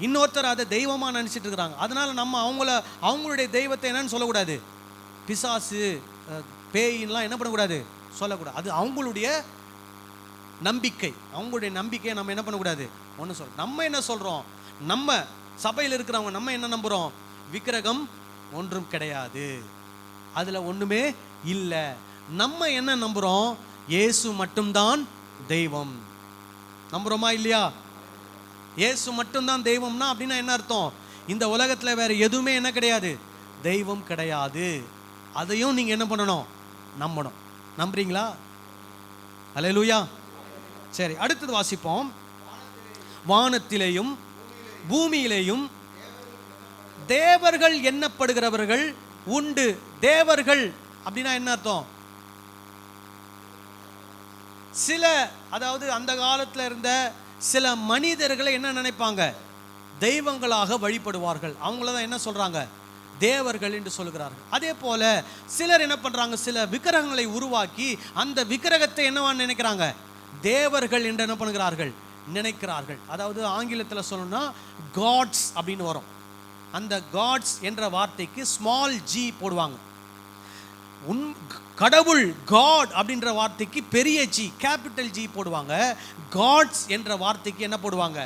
இன்னொருத்தர் அதை தெய்வமா நினைச்சிட்டு இருக்கிறாங்க. அதனால நம்ம அவங்களுடைய தெய்வத்தை என்னன்னு சொல்லக்கூடாது, பிசாசு பேயின்லாம் என்ன பண்ணக்கூடாது, சொல்லக்கூடாது. அது அவங்களுடைய நம்பிக்கை, அவங்களுடைய நம்பிக்கையை நம்ம என்ன பண்ணக்கூடாது, ஒன்று சொல்றோம். நம்ம என்ன சொல்றோம், நம்ம சபையில் இருக்கிறவங்க நம்ம என்ன நம்புறோம், விக்கிரகம் ஒன்றும் கிடையாது, அதுல ஒண்ணுமே இல்லை. நம்ம என்ன நம்புறோம், இயேசு மட்டும்தான் தெய்வம். நம்புறோமா இல்லையா? இயேசு மட்டும்தான் தெய்வம்னா அப்படின்னா என்ன அர்த்தம், இந்த உலகத்துல வேற எதுவுமே என்ன கிடையாது, தெய்வம் கிடையாது. அதையும் நீங்க என்ன பண்ணணும், நம்பணும். நம்புறீங்களா? அல்லேலூயா. சரி, அடுத்தது வாசிப்போம். வானத்திலேயும் பூமியிலேயும் தேவர்கள் எண்ணப்படுகிறவர்கள் உண்டு. தேவர்கள் அப்படின்னா என்ன அர்த்தம்? சில, அதாவது அந்த காலத்துல இருந்த சில மனிதர்களை என்ன நினைப்பாங்க, தெய்வங்களாக வழிபடுவார்கள். அவங்களதான் என்ன சொல்றாங்க, தேவர்கள் என்று சொல்கிறார்கள். அதே போல சிலர் என்ன பண்றாங்க, சில விக்கிரகங்களை உருவாக்கி அந்த விக்கிரகத்தை என்னவான்னு நினைக்கிறாங்க, தேவர்கள் என்று என்ன பண்ணுகிறார்கள், நினைக்கிறார்கள். அதாவது ஆங்கிலத்தில் சொல்லணும்னா காட்ஸ் அப்படின்னு வரும். அந்த காட்ஸ் என்ற வார்த்தைக்கு ஸ்மால் ஜி போடுவாங்க. கடவுள் காட் அப்படின்ற வார்த்தைக்கு பெரிய ஜி, கேபிட்டல் ஜி போடுவாங்க. காட்ஸ் என்ற வார்த்தைக்கு என்ன போடுவாங்க,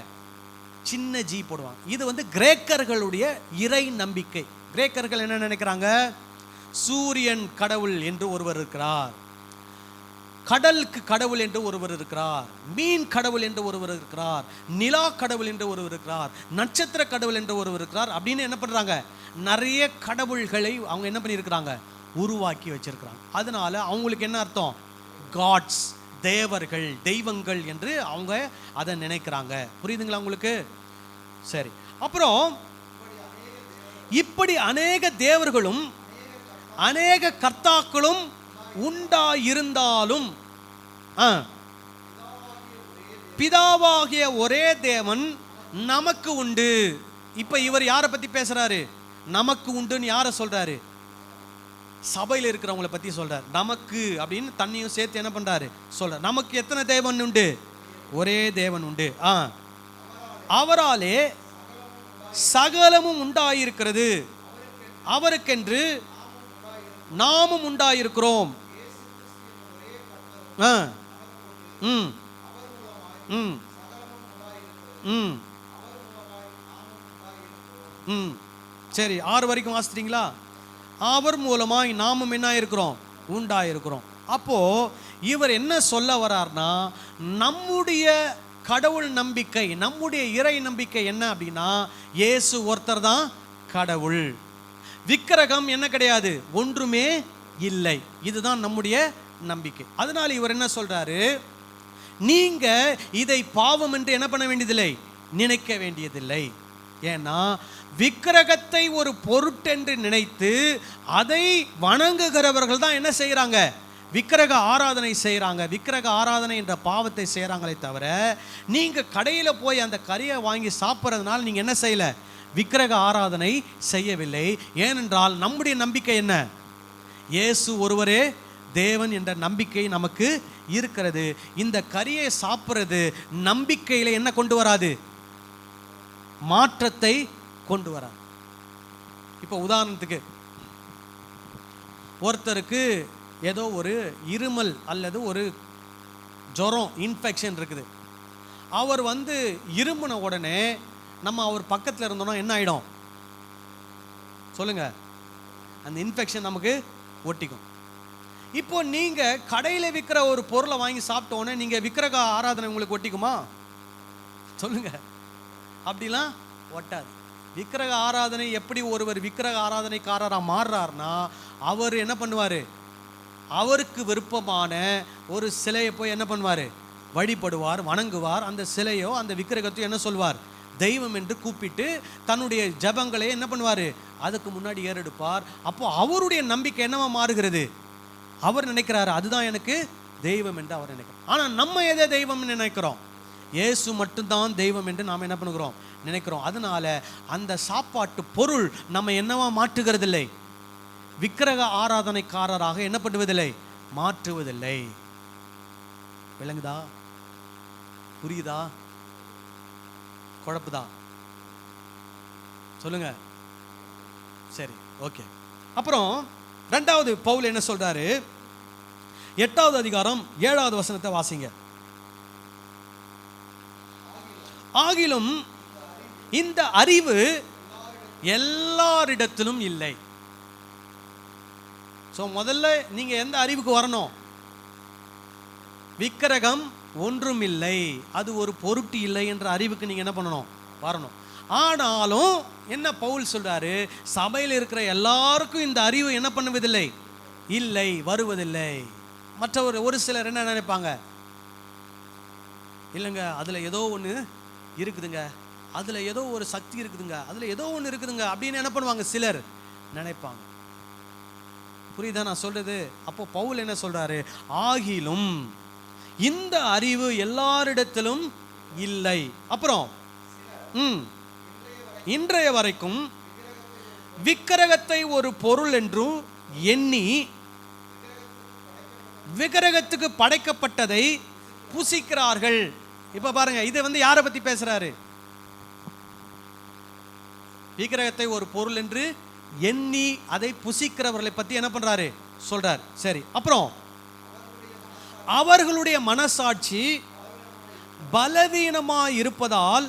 சின்ன ஜி போடுவாங்க. இது வந்து கிரேக்கர்களுடைய இறை நம்பிக்கை. கிரேக்கர்கள் என்ன நினைக்கிறாங்க, சூரியன் கடவுள் என்று ஒருவர் இருக்கிறார், கடலுக்கு கடவுள் என்று ஒருவர் இருக்கிறார், மீன் கடவுள் என்று ஒருவர் இருக்கிறார், நிலா கடவுள் என்று ஒருவர் இருக்கிறார், நட்சத்திர கடவுள் என்று ஒருவர் இருக்கிறார் அப்படின்னு என்ன பண்றாங்க, நிறைய கடவுள்களை அவங்க என்ன பண்ணியிருக்கிறாங்க, உருவாக்கி வச்சிருக்கிறாங்க. அதனால அவங்களுக்கு என்ன அர்த்தம், காட்ஸ், தேவர்கள், தெய்வங்கள் என்று அவங்க அதை நினைக்கிறாங்க. புரியுதுங்களா உங்களுக்கு? சரி, அப்புறம் இப்படி அநேக தேவர்களும் அநேக கர்த்தாக்களும் உண்டாயிருந்தாலும் பிதாவாகிய ஒரே தேவன் நமக்கு உண்டு. இப்ப இவர் யாரை பத்தி பேசுறாரு, நமக்கு உண்டுன்னு யாரை சொல்றாரு, சபையில் இருக்கிறவங்களை பத்தி சொல்றாரு. நமக்கு அப்படின்னு தண்ணியும் சேர்த்து என்ன பண்றாரு, சொல்றாரு. நமக்கு எத்தனை தேவன் உண்டு, ஒரே தேவன் உண்டு. அவராலே சகலமும் உண்டாயிருக்கிறது, அவருக்கென்று நாமும் உண்டாயிருக்கிறோம். சரி, 6 வரைக்கும் வாசிட்டீங்களா? அவர் மூலமாய் நாமும் என்ன இருக்கிறோம், உண்டாயிருக்கிறோம். அப்போ இவர் என்ன சொல்ல வர்றார்னா, நம்முடைய கடவுள் நம்பிக்கை, நம்முடைய இறை நம்பிக்கை என்ன அப்படின்னா, இயேசு ஒருத்தர் தான் கடவுள், விக்கிரகம் என்ன கிடையாது, ஒன்றுமே இல்லை. இதுதான் நம்முடைய நம்பிக்கை. அதனால இவர் என்ன சொல்றாரு, நீங்க இதை பாவம் என்று என்ன பண்ண வேண்டியதில்லை, நினைக்க வேண்டியதில்லை. ஏன்னா விக்கிரகத்தை ஒரு பொருட்டென்று நினைத்து அதை வணங்குகிறவர்கள் தான் என்ன செய்யறாங்க, விக்கிரக ஆராதனை செய்கிறாங்க. விக்கிரக ஆராதனை என்ற பாவத்தை செய்கிறாங்களே தவிர, நீங்கள் கடையில் போய் அந்த கறியை வாங்கி சாப்பிட்றதுனால நீங்கள் என்ன செய்யலை, விக்கிரக ஆராதனை செய்யவில்லை. ஏனென்றால் நம்முடைய நம்பிக்கை என்ன, இயேசு ஒருவரே தேவன் என்ற நம்பிக்கை நமக்கு இருக்கிறது. இந்த கறியை சாப்பிட்றது நம்பிக்கையில் என்ன கொண்டு வராது, மாற்றத்தை கொண்டு வராது. இப்போ உதாரணத்துக்கு ஒருத்தருக்கு ஏதோ ஒரு இருமல் அல்லது ஒரு ஜுரம், இன்ஃபெக்ஷன் இருக்குது. அவர் இருமுன உடனே நம்ம அவர் பக்கத்தில் இருந்தோம்னா என்ன ஆகிடும் சொல்லுங்க, அந்த இன்ஃபெக்ஷன் நமக்கு ஒட்டிக்கும். இப்போ நீங்கள் கடையில் விற்கிற ஒரு பொருளை வாங்கி சாப்பிட்டோன்னே நீங்கள் விக்கிரக ஆராதனை உங்களுக்கு ஒட்டிக்குமா சொல்லுங்க? அப்படிலாம் ஒட்டாது. விக்கிரக ஆராதனை எப்படி ஒருவர் விக்கிரக ஆராதனைக்காரராக மாறுறாருன்னா, அவர் என்ன பண்ணுவார், அவருக்கு விருப்பமான ஒரு சிலையை போய் என்ன பண்ணுவார், வழிபடுவார், வணங்குவார். அந்த சிலையோ அந்த விக்கிரகத்தையோ என்ன சொல்வார், தெய்வம் என்று கூப்பிட்டு தன்னுடைய ஜபங்களை என்ன பண்ணுவார், அதுக்கு முன்னாடி ஏறெடுப்பார். அப்போ அவருடைய நம்பிக்கை என்னவா மாறுகிறது, அவர் நினைக்கிறாரு அதுதான் எனக்கு தெய்வம் என்று அவர் நினைக்கிறார். ஆனால் நம்ம எதை தெய்வம் நினைக்கிறோம், இயேசு மட்டும்தான் தெய்வம் என்று நாம் என்ன பண்ணுகிறோம், நினைக்கிறோம். அதனால அந்த சாப்பாட்டு பொருள் நம்ம என்னவா மாற்றுகிறதில்லை, விக்கிரக ஆராதனைக்காரராக என்ன பண்ணுவதில்லை, மாற்றுவதில்லை. விளங்குதா, புரியுதா, குழப்புதா, சொல்லுங்க. சரி, ஓகே. அப்புறம் ரெண்டாவது பவுல் என்ன சொல்றாரு, 8வது அதிகாரம் 7வது வசனத்தை வாசிங்க. ஆகிலும் இந்த அறிவு எல்லாரிடத்திலும் இல்லை. சோ முதல்ல நீங்க எந்த அறிவுக்கு வரணும், விக்கிரகம் ஒன்றும் இல்லை, அது ஒரு பொருட்டு இல்லை என்ற அறிவுக்கு நீங்க என்ன பண்ணணும், வரணும். ஆனாலும் என்ன பவுல் சொல்றாரு, சபையில் இருக்கிற எல்லாருக்கும் இந்த அறிவு என்ன பண்ணுவதில்லை, இல்லை, வருவதில்லை. மற்ற ஒரு சிலர் என்ன நினைப்பாங்க, இல்லைங்க அதில் ஏதோ ஒன்று இருக்குதுங்க, அதில் ஏதோ ஒரு சக்தி இருக்குதுங்க, அதில் ஏதோ ஒன்று இருக்குதுங்க அப்படின்னு என்ன பண்ணுவாங்க, சிலர் நினைப்பாங்க. புரியுதா நான் சொல்றது? அப்போ பவுல் என்ன சொல்றாரு, ஆகிலும் இந்த அறிவு எல்லாரிடத்திலும் இல்லை. அப்புறம் இன்றைய வரைக்கும் விக்கிரகத்தை ஒரு பொருள் என்றும் எண்ணி விக்கிரகத்துக்கு படைக்கப்பட்டதை புசிக்கிறார்கள். இப்ப பாருங்க, இது யாரை பத்தி பேசுறாரு, விக்கிரகத்தை ஒரு பொருள் என்று எண்ணி அதை புசிக்கிறவர்களை பத்தி என்ன பண்றாரு, சொல்றார். சரி, அப்புறம் அவர்களுடைய மனசாட்சி பலவீனமாய் இருப்பதால்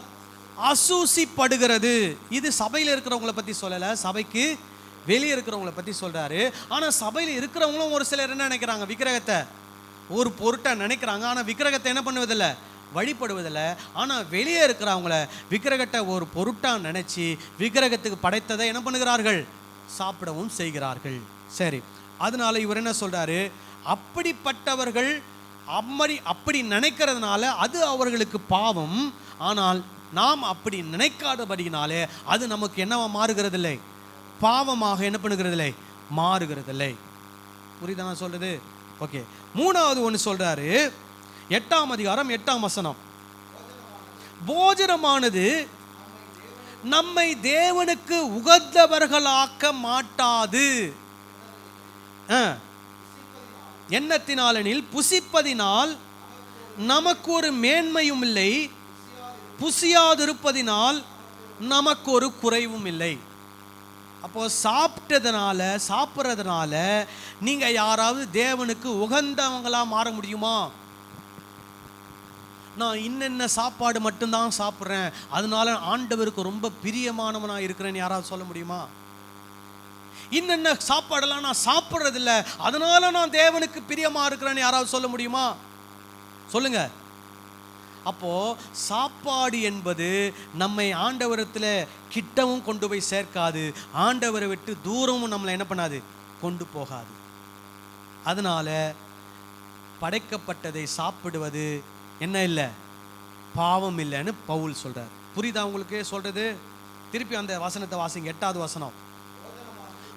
அசூசிப்படுகிறது. இது சபையில் இருக்கிறவங்களை பத்தி சொல்லல, சபைக்கு வெளியே இருக்கிறவங்களை பத்தி சொல்றாரு. ஆனா சபையில் இருக்கிறவங்களும் ஒரு சிலர் என்ன நினைக்கிறாங்க, விக்கிரகத்தை ஒரு பொருட்டை நினைக்கிறாங்க. ஆனா விக்கிரகத்தை என்ன பண்ணுவதில்லை, வழிபடுவதில்லை. ஆனா வெளியே இருக்கிறவங்கள விக்கிரகத்தை ஒரு பொருட்டா நினைச்சு விக்கிரகத்துக்கு படைத்ததை என்ன பண்ணுகிறார்கள், சாப்பிடவும் செய்கிறார்கள். சரி, அதனால இவர் என்ன சொல்றாரு, அப்படிப்பட்டவர்கள் அப்படி நினைக்கிறதுனால அது அவர்களுக்கு பாவம். ஆனால் நாம் அப்படி நினைக்காதபடினாலே அது நமக்கு என்னவா மாறுகிறதில்லை, பாவமாக என்ன பண்ணுகிறதில்லை, மாறுகிறதில்லை. புரியுதா நான் சொல்றது? ஓகே. மூணாவது ஒன்று சொல்றாரு, 8ஆம் அதிகாரம் 8ஆம் வசனம், போஜனமானது நம்மை தேவனுக்கு உகந்தவர்களாக்க மாட்டாது. எண்ணத்தினாலெனில் புசிப்பதினால் நமக்கு ஒரு மேன்மையும் இல்லை, புசியாதிருப்பதினால் நமக்கு ஒரு குறைவும் இல்லை. அப்போ சாப்பிட்றதுனால நீங்க யாராவது தேவனுக்கு உகந்தவங்களா மாற முடியுமா? நான் இன்னென்ன சாப்பாடு மட்டும்தான் சாப்பிட்றேன், அதனால ஆண்டவருக்கு ரொம்ப பிரியமானவனா இருக்கிறேன்னு யாராவது சொல்ல முடியுமா? இன்னென்ன சாப்பாடெல்லாம் நான் சாப்பிட்றதில்ல, அதனால நான் தேவனுக்கு பிரியமா இருக்கிறேன்னு யாராவது சொல்ல முடியுமா? சொல்லுங்க. அப்போ சாப்பாடு என்பது நம்மை ஆண்டவரத்தில் கிட்டவும் கொண்டு போய் சேர்க்காது, ஆண்டவரை விட்டு தூரமும் நம்மளை என்ன பண்ணாது, கொண்டு போகாது. அதனால படைக்கப்பட்டதை சாப்பிடுவது என்ன இல்லை, பாவம் இல்லைன்னு பவுல் சொல்றார். புரியுதா உங்களுக்கு சொல்றது? திருப்பி அந்த வசனத்தை வாசிங்க, 8வது வசனம்.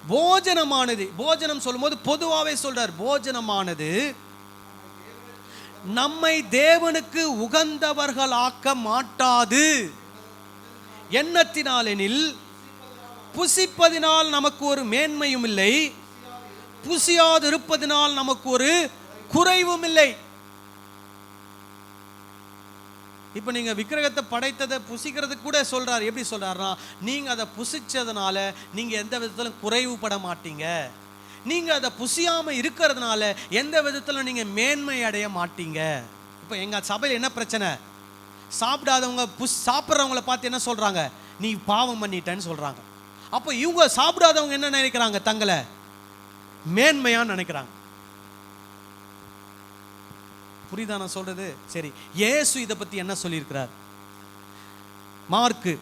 போஜனமானது, போஜனம் சொல்லும்போது பொதுவாகவே சொல்றார், போஜனமானது நம்மை தேவனுக்கு உகந்தவர்களாக்க மாட்டாது. எண்ணத்தினாலெனில் புசிப்பதினால் நமக்கு ஒரு மேன்மையும் இல்லை, புசியாது இருப்பதினால் நமக்கு ஒரு குறைவும் இல்லை. இப்போ நீங்க விக்கிரகத்தை படைத்ததை புசிக்கிறதுக்கு கூட சொல்றாரு. எப்படி சொல்றாருன்னா, நீங்க அதை புசிச்சதுனால நீங்க எந்த விதத்திலும் குறைவுபட மாட்டீங்க, நீங்க அதை புசியாம இருக்கிறதுனால எந்த விதத்துல நீங்க மேன்மை அடைய மாட்டீங்க. இப்போ எங்க சபையில் என்ன பிரச்சனை, சாப்பிடாதவங்க சாப்பிட்றவங்கள பார்த்து என்ன சொல்றாங்க, நீ பாவம் பண்ணிட்டேன்னு சொல்றாங்க. அப்போ இவங்க சாப்பிடாதவங்க என்ன நினைக்கிறாங்க, தங்களை மேன்மையா நினைக்கிறாங்க. புரியுதா நான் சொல்றது? சரி, இயேசு இதை பத்தி என்ன சொல்லியிருக்கிறார்? மார்க்கு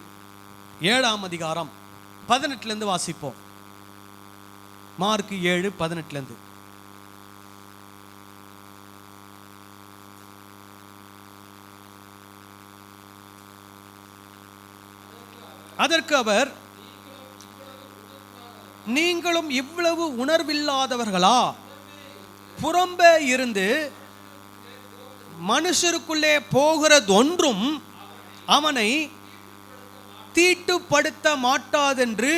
7ஆம் அதிகாரம் 18 வாசிப்போம். மார்க்கு 7:18. அதற்கு அவர், நீங்களும் இவ்வளவு உணர்வில்லாதவர்களா? புறம்பே இருந்து மனுஷருக்குள்ளே போகிறதொன்றும் அவனை தீட்டுப்படுத்த மாட்டாதென்று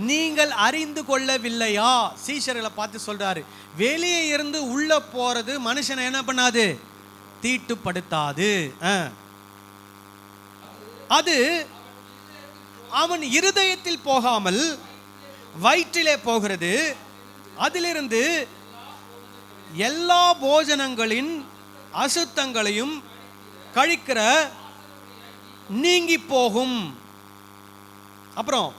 நீங்கள் அறிந்து கொள்ளவில்லையா? சீஷர்களை பார்த்து சொல்றாரு, வெளியே இருந்து உள்ள போறது மனுஷனை என்ன பண்ணாது? தீட்டுப்படுத்தாது. அது அவன் இருதயத்தில் போகாமல் வயிற்றிலே போகிறது. அதிலிருந்து எல்லா போஜனங்களின் அசுத்தங்களையும் கழிக்கிற நீங்கி போகும். அப்புறம்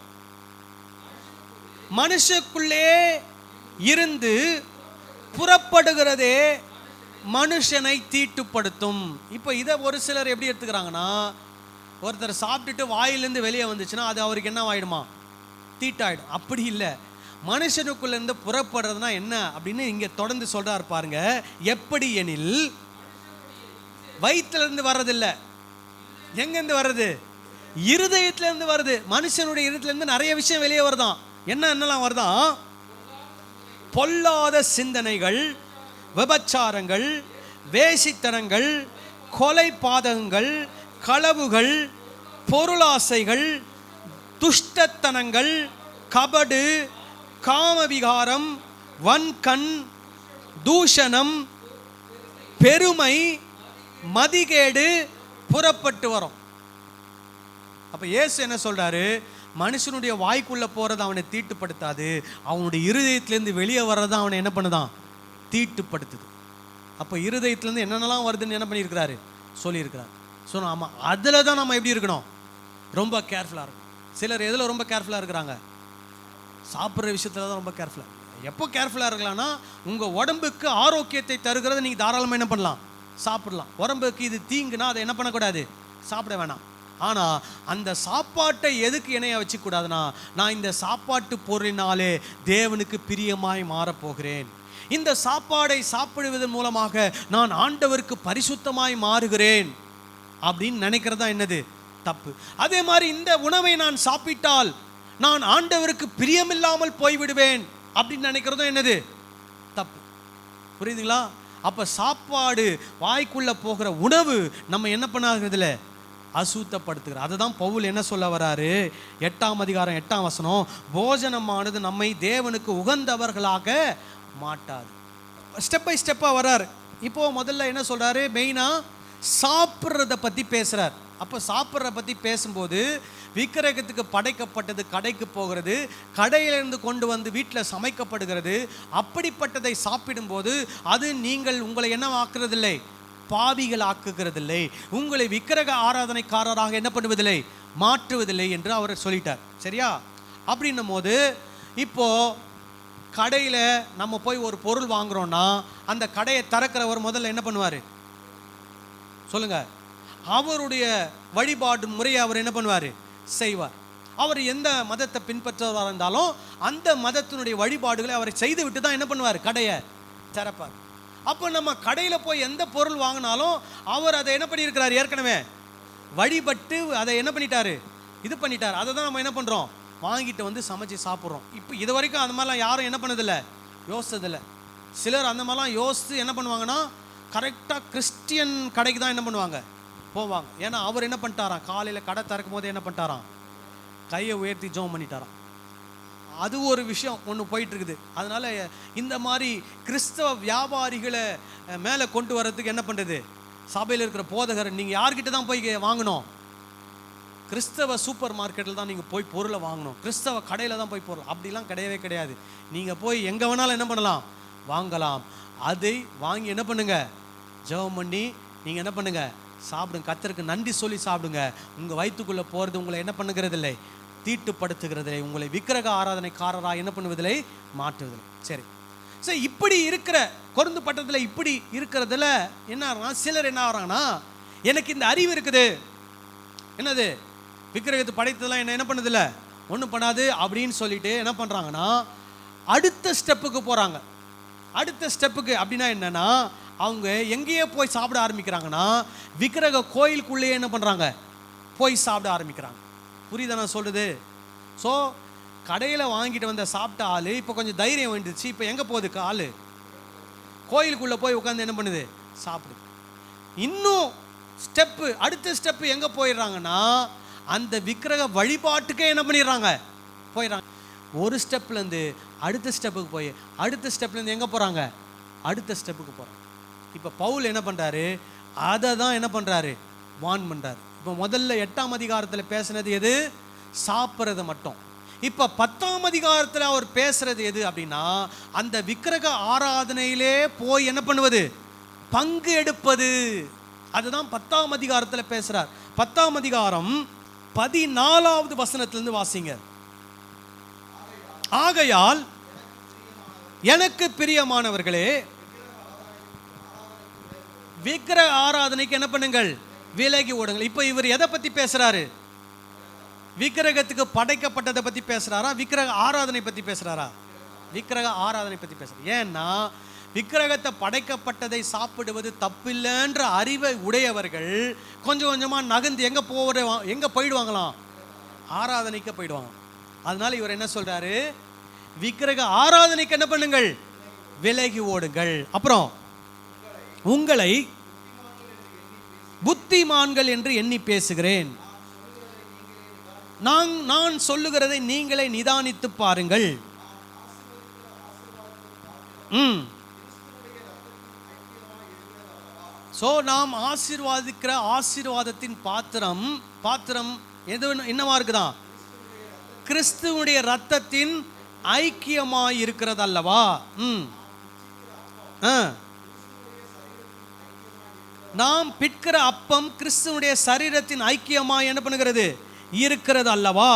மனுஷக்குள்ளே இருந்து புறப்படுகிறதே மனுஷனை தீட்டுப்படுத்தும். இப்போ இதை ஒரு சிலர் எப்படி எடுத்துக்கிறாங்கன்னா, ஒருத்தர் சாப்பிட்டுட்டு வாயிலிருந்து வெளியே வந்துச்சுன்னா அது அவருக்கு என்ன ஆயிடுமா? தீட்டாயிடும். அப்படி இல்லை. மனுஷனுக்குள்ள இருந்து புறப்படுறதுனா என்ன அப்படின்னு இங்க தொடர்ந்து சொல்றாரு பாருங்க. எப்படி எனில், வயிற்றுல இருந்து வர்றதில்லை. எங்கிருந்து வர்றது? இருதயத்துல இருந்து வருது. மனுஷனுடைய இருதயத்துல இருந்து நிறைய விஷயம் வெளியே வருதான். என்னென்னலாம் வருதான்? பொல்லாத சிந்தனைகள், விபச்சாரங்கள், வேசித்தனங்கள், கொலை பாதகங்கள், களவுகள், பொருளாசைகள், துஷ்டத்தனங்கள், கபடு, காமவிகாரம், வன்கண், தூஷணம், பெருமை, மதிகேடு புறப்பட்டு வரும். அப்ப இயேசு என்ன சொல்றாரு? மனுஷனுடைய வாய்க்குள்ள போறது அவனை தீட்டுப்படுத்தாது, அவனுடைய இருதயத்திலேருந்து வெளியே வர்றது அவனை என்ன பண்ணுதான்? தீட்டுப்படுத்துது. அப்போ இருதயத்திலேருந்து என்னென்னலாம் வருதுன்னு என்ன பண்ணியிருக்கிறாரு? சொல்லியிருக்கிறார். ஸோ நாம அதில் தான் நம்ம எப்படி இருக்கணும்? ரொம்ப கேர்ஃபுல்லாக இருக்கும். சிலர் எதில் ரொம்ப கேர்ஃபுல்லாக இருக்கிறாங்க? சாப்பிட்ற விஷயத்துல தான் ரொம்ப கேர்ஃபுல்லாக. எப்போ கேர்ஃபுல்லாக இருக்கலாம்னா, உங்கள் உடம்புக்கு ஆரோக்கியத்தை தருகிறத நீங்கள் தாராளமாக என்ன பண்ணலாம்? சாப்பிடலாம். உடம்புக்கு இது தீங்குனா அதை என்ன பண்ணக்கூடாது? சாப்பிட வேணாம். ஆனால் அந்த சாப்பாட்டை எதுக்கு இணைய வச்சுக்கூடாதுன்னா, நான் இந்த சாப்பாட்டு பொருளினாலே தேவனுக்கு பிரியமாய் மாறப்போகிறேன், இந்த சாப்பாடை சாப்பிடுவதன் மூலமாக நான் ஆண்டவருக்கு பரிசுத்தமாய் மாறுகிறேன் அப்படின்னு நினைக்கிறதா என்னது? தப்பு. அதே மாதிரி இந்த உணவை நான் சாப்பிட்டால் நான் ஆண்டவருக்கு பிரியமில்லாமல் போய்விடுவேன் அப்படின்னு நினைக்கிறதும் என்னது? தப்பு. புரியுதுங்களா? அப்போ சாப்பாடு, வாய்க்குள்ள போகிற உணவு நம்ம என்ன பண்ணாததுல அசுத்தப்படுத்துகிறார். அதுதான் பவுல் என்ன சொல்ல வராரு? 8ஆம் அதிகாரம் 8ஆம் வசனம், போஜனமானது நம்மை தேவனுக்கு உகந்தவர்களாக மாட்டாது. ஸ்டெப் பை ஸ்டெப்பாக வர்றாரு. இப்போ முதல்ல என்ன சொல்றாரு? மெயினாக சாப்பிட்றத பற்றி பேசுகிறார். அப்போ சாப்பிட்றத பற்றி பேசும்போது, விக்கிரகத்துக்கு படைக்கப்பட்டது கடைக்கு போகிறது, கடையிலிருந்து கொண்டு வந்து வீட்டில் சமைக்கப்படுகிறது. அப்படிப்பட்டதை சாப்பிடும்போது அது உங்களை என்ன ஆக்குறதில்லை? பாவிகள் ஆக்குகிறதில்லை. உங்களை விக்கிரக ஆராதனைக்காரராக என்ன பண்ணுவதில்லை? மாற்றுவதில்லை என்று அவர் சொல்லிட்டார். சரியா? அப்படின்னும் போது இப்போ கடையில் நம்ம போய் ஒரு பொருள் வாங்குறோம்னா அந்த கடையை திறக்கிறவர் முதல்ல என்ன பண்ணுவார்? சொல்லுங்க. அவருடைய வழிபாடு முறையை அவர் என்ன பண்ணுவார்? செய்வார். அவர் எந்த மதத்தை பின்பற்றுவதாக இருந்தாலும் அந்த மதத்தினுடைய வழிபாடுகளை அவர் செய்து விட்டு தான் என்ன பண்ணுவார்? கடையை திறப்பார். அப்போ நம்ம கடையில் போய் எந்த பொருள் வாங்கினாலும் அவர் அதை என்ன பண்ணியிருக்கிறார்? ஏற்கனவே வழிபட்டு அதை என்ன பண்ணிட்டாரு? இது பண்ணிட்டார். அதை தான் நம்ம என்ன பண்ணுறோம்? வாங்கிட்டு வந்து சமைச்சு சாப்பிட்றோம். இப்போ இது வரைக்கும் அந்த மாதிரிலாம் யாரும் என்ன பண்ணதில்லை? யோசித்ததில்லை. சிலர் அந்த மாதிரிலாம் யோசித்து என்ன பண்ணுவாங்கன்னா, கரெக்டாக கிறிஸ்டியன் கடைக்கு தான் என்ன பண்ணுவாங்க? போவாங்க. ஏன்னா அவர் என்ன பண்ணிட்டாராம்? காலையில் கடை திறக்கும் போது என்ன பண்ணிட்டாராம்? கையை உயர்த்தி ஜெபம் பண்ணிட்டாராம். அது ஒரு விஷயம் ஒன்று போயிட்டுருக்குது. அதனால் இந்த மாதிரி கிறிஸ்தவ வியாபாரிகளை மேலே கொண்டு வர்றதுக்கு என்ன பண்ணுறது? சபையில் இருக்கிற போதகர், நீங்கள் யார்கிட்ட தான் போய் வாங்கணும்? கிறிஸ்தவ சூப்பர் மார்க்கெட்டில் தான் நீங்கள் போய் பொருளை வாங்கணும், கிறிஸ்தவ கடையில் தான் போய் பொருள். அப்படிலாம் கிடையவே கிடையாது. நீங்கள் போய் எங்கே வேணாலும் என்ன பண்ணலாம்? வாங்கலாம். அதை வாங்கி என்ன பண்ணுங்க? ஜெபம் பண்ணி நீங்கள் என்ன பண்ணுங்க? சாப்பிடுங்க. கர்த்தருக்கு நன்றி சொல்லி சாப்பிடுங்க. உங்கள் வயிற்றுக்குள்ளே போகிறது உங்களை என்ன பண்ணுகிறதில்லை? தீட்டுப்படுத்துகிறதில்லை. உங்களை விக்கிரக ஆராதனைக்காரராக என்ன பண்ணுவதில்லை? மாற்றுவதில்லை. சரி. சரி, இப்படி இருக்கிற கொருந்து பட்டத்தில் இப்படி இருக்கிறதுல என்ன ஆகுனா, சிலர் என்ன ஆகிறாங்கன்னா, எனக்கு இந்த அறிவு இருக்குது, என்னது விக்கிரகத்தை படைத்ததெல்லாம் என்ன பண்ணுதில்ல, ஒன்றும் பண்ணாது அப்படின்னு சொல்லிட்டு என்ன பண்ணுறாங்கன்னா, அடுத்த ஸ்டெப்புக்கு போகிறாங்க. அடுத்த ஸ்டெப்புக்கு அப்படின்னா என்னன்னா, அவங்க எங்கேயே போய் சாப்பிட ஆரம்பிக்கிறாங்கன்னா, விக்கிரக கோயிலுக்குள்ளேயே என்ன பண்ணுறாங்க? போய் சாப்பிட ஆரம்பிக்கிறாங்க. புரியுதா நான் சொல்றது? ஸோ கடையில் வாங்கிட்டு வந்த சாப்பிட்ட ஆள் இப்போ கொஞ்சம் தைரியம் வந்துடுச்சு. இப்போ எங்கே போகுது ஆள்? கோயிலுக்குள்ளே போய் உட்காந்து என்ன பண்ணுது? சாப்பிடுது. இன்னும் ஸ்டெப்பு, அடுத்த ஸ்டெப்பு எங்கே போயிடுறாங்கன்னா அந்த விக்கிரக வழிபாட்டுக்கே என்ன பண்ணிடுறாங்க? போயிடுறாங்க. ஒரு ஸ்டெப்லேருந்து அடுத்த ஸ்டெப்புக்கு போய் அடுத்த ஸ்டெப்லேருந்து எங்கே போகிறாங்க? அடுத்த ஸ்டெப்புக்கு போகிறாங்க. இப்போ பவுல் என்ன பண்ணுறாரு? அதை தான் என்ன பண்ணுறாரு? வான் பண்ணுறாரு. இப்போ முதல்ல 8ஆம் அதிகாரத்தில் பேசுனது எது? சாப்பிட்றது மட்டும். இப்போ 10ஆம் அதிகாரத்தில் அவர் பேசுறது எது அப்படின்னா அந்த விக்கிரக ஆராதனையிலே போய் என்ன பண்ணுவது? பங்கு எடுப்பது. அதுதான் 10ஆம் அதிகாரத்தில் பேசுறார். 10ஆம் அதிகாரம் 14வது வசனத்திலிருந்து வாசிங்க. ஆகையால் எனக்கு பிரியமானவர்களே, விக்கிரக ஆராதனைக்கு என்ன பண்ணுங்கள்? விலகி ஓடுங்கள். இப்போ இவர் எதை பத்தி பேசுறாரு? விக்கிரகத்துக்கு படைக்கப்பட்டதை பத்தி பேசுறாரா? விக்கிரக ஆராதனை பத்தி பேசுறாரா? விக்கிரக ஆராதனை பத்தி பேசுறாரு. ஏன்னா விக்கிரகத்தை படைக்கப்பட்டதை சாப்பிடுவது தப்பில்லைன்ற அறிவை உடையவர்கள் கொஞ்சம் கொஞ்சமா நகர்ந்து எங்க போயிடுவாங்களாம்? ஆராதனைக்கு போயிடுவாங்க. அதனால இவர் என்ன சொல்றாரு? விக்கிரக ஆராதனைக்கு என்ன பண்ணுங்கள்? விலகி ஓடுங்கள். அப்புறம் உங்களை புத்திமான்கள் என்று எண்ணி பேசுகிறேன். நான் சொல்லுகிறதை நீங்களே நிதானித்து பாருங்கள். சோ நாம் ஆசீர்வாதிக்கிற ஆசீர்வாதத்தின் பாத்திரம் எது என்னவா இருக்குதான்? கிறிஸ்துவுடைய ரத்தத்தின் ஐக்கியமாய் இருக்கிறது அல்லவா? நாம் பிற்கிற அப்பம் கிறிஸ்துவுடைய சரீரத்தின் ஐக்கியமாய் என்ன பண்ணுகிறது? இருக்கிறது அல்லவா?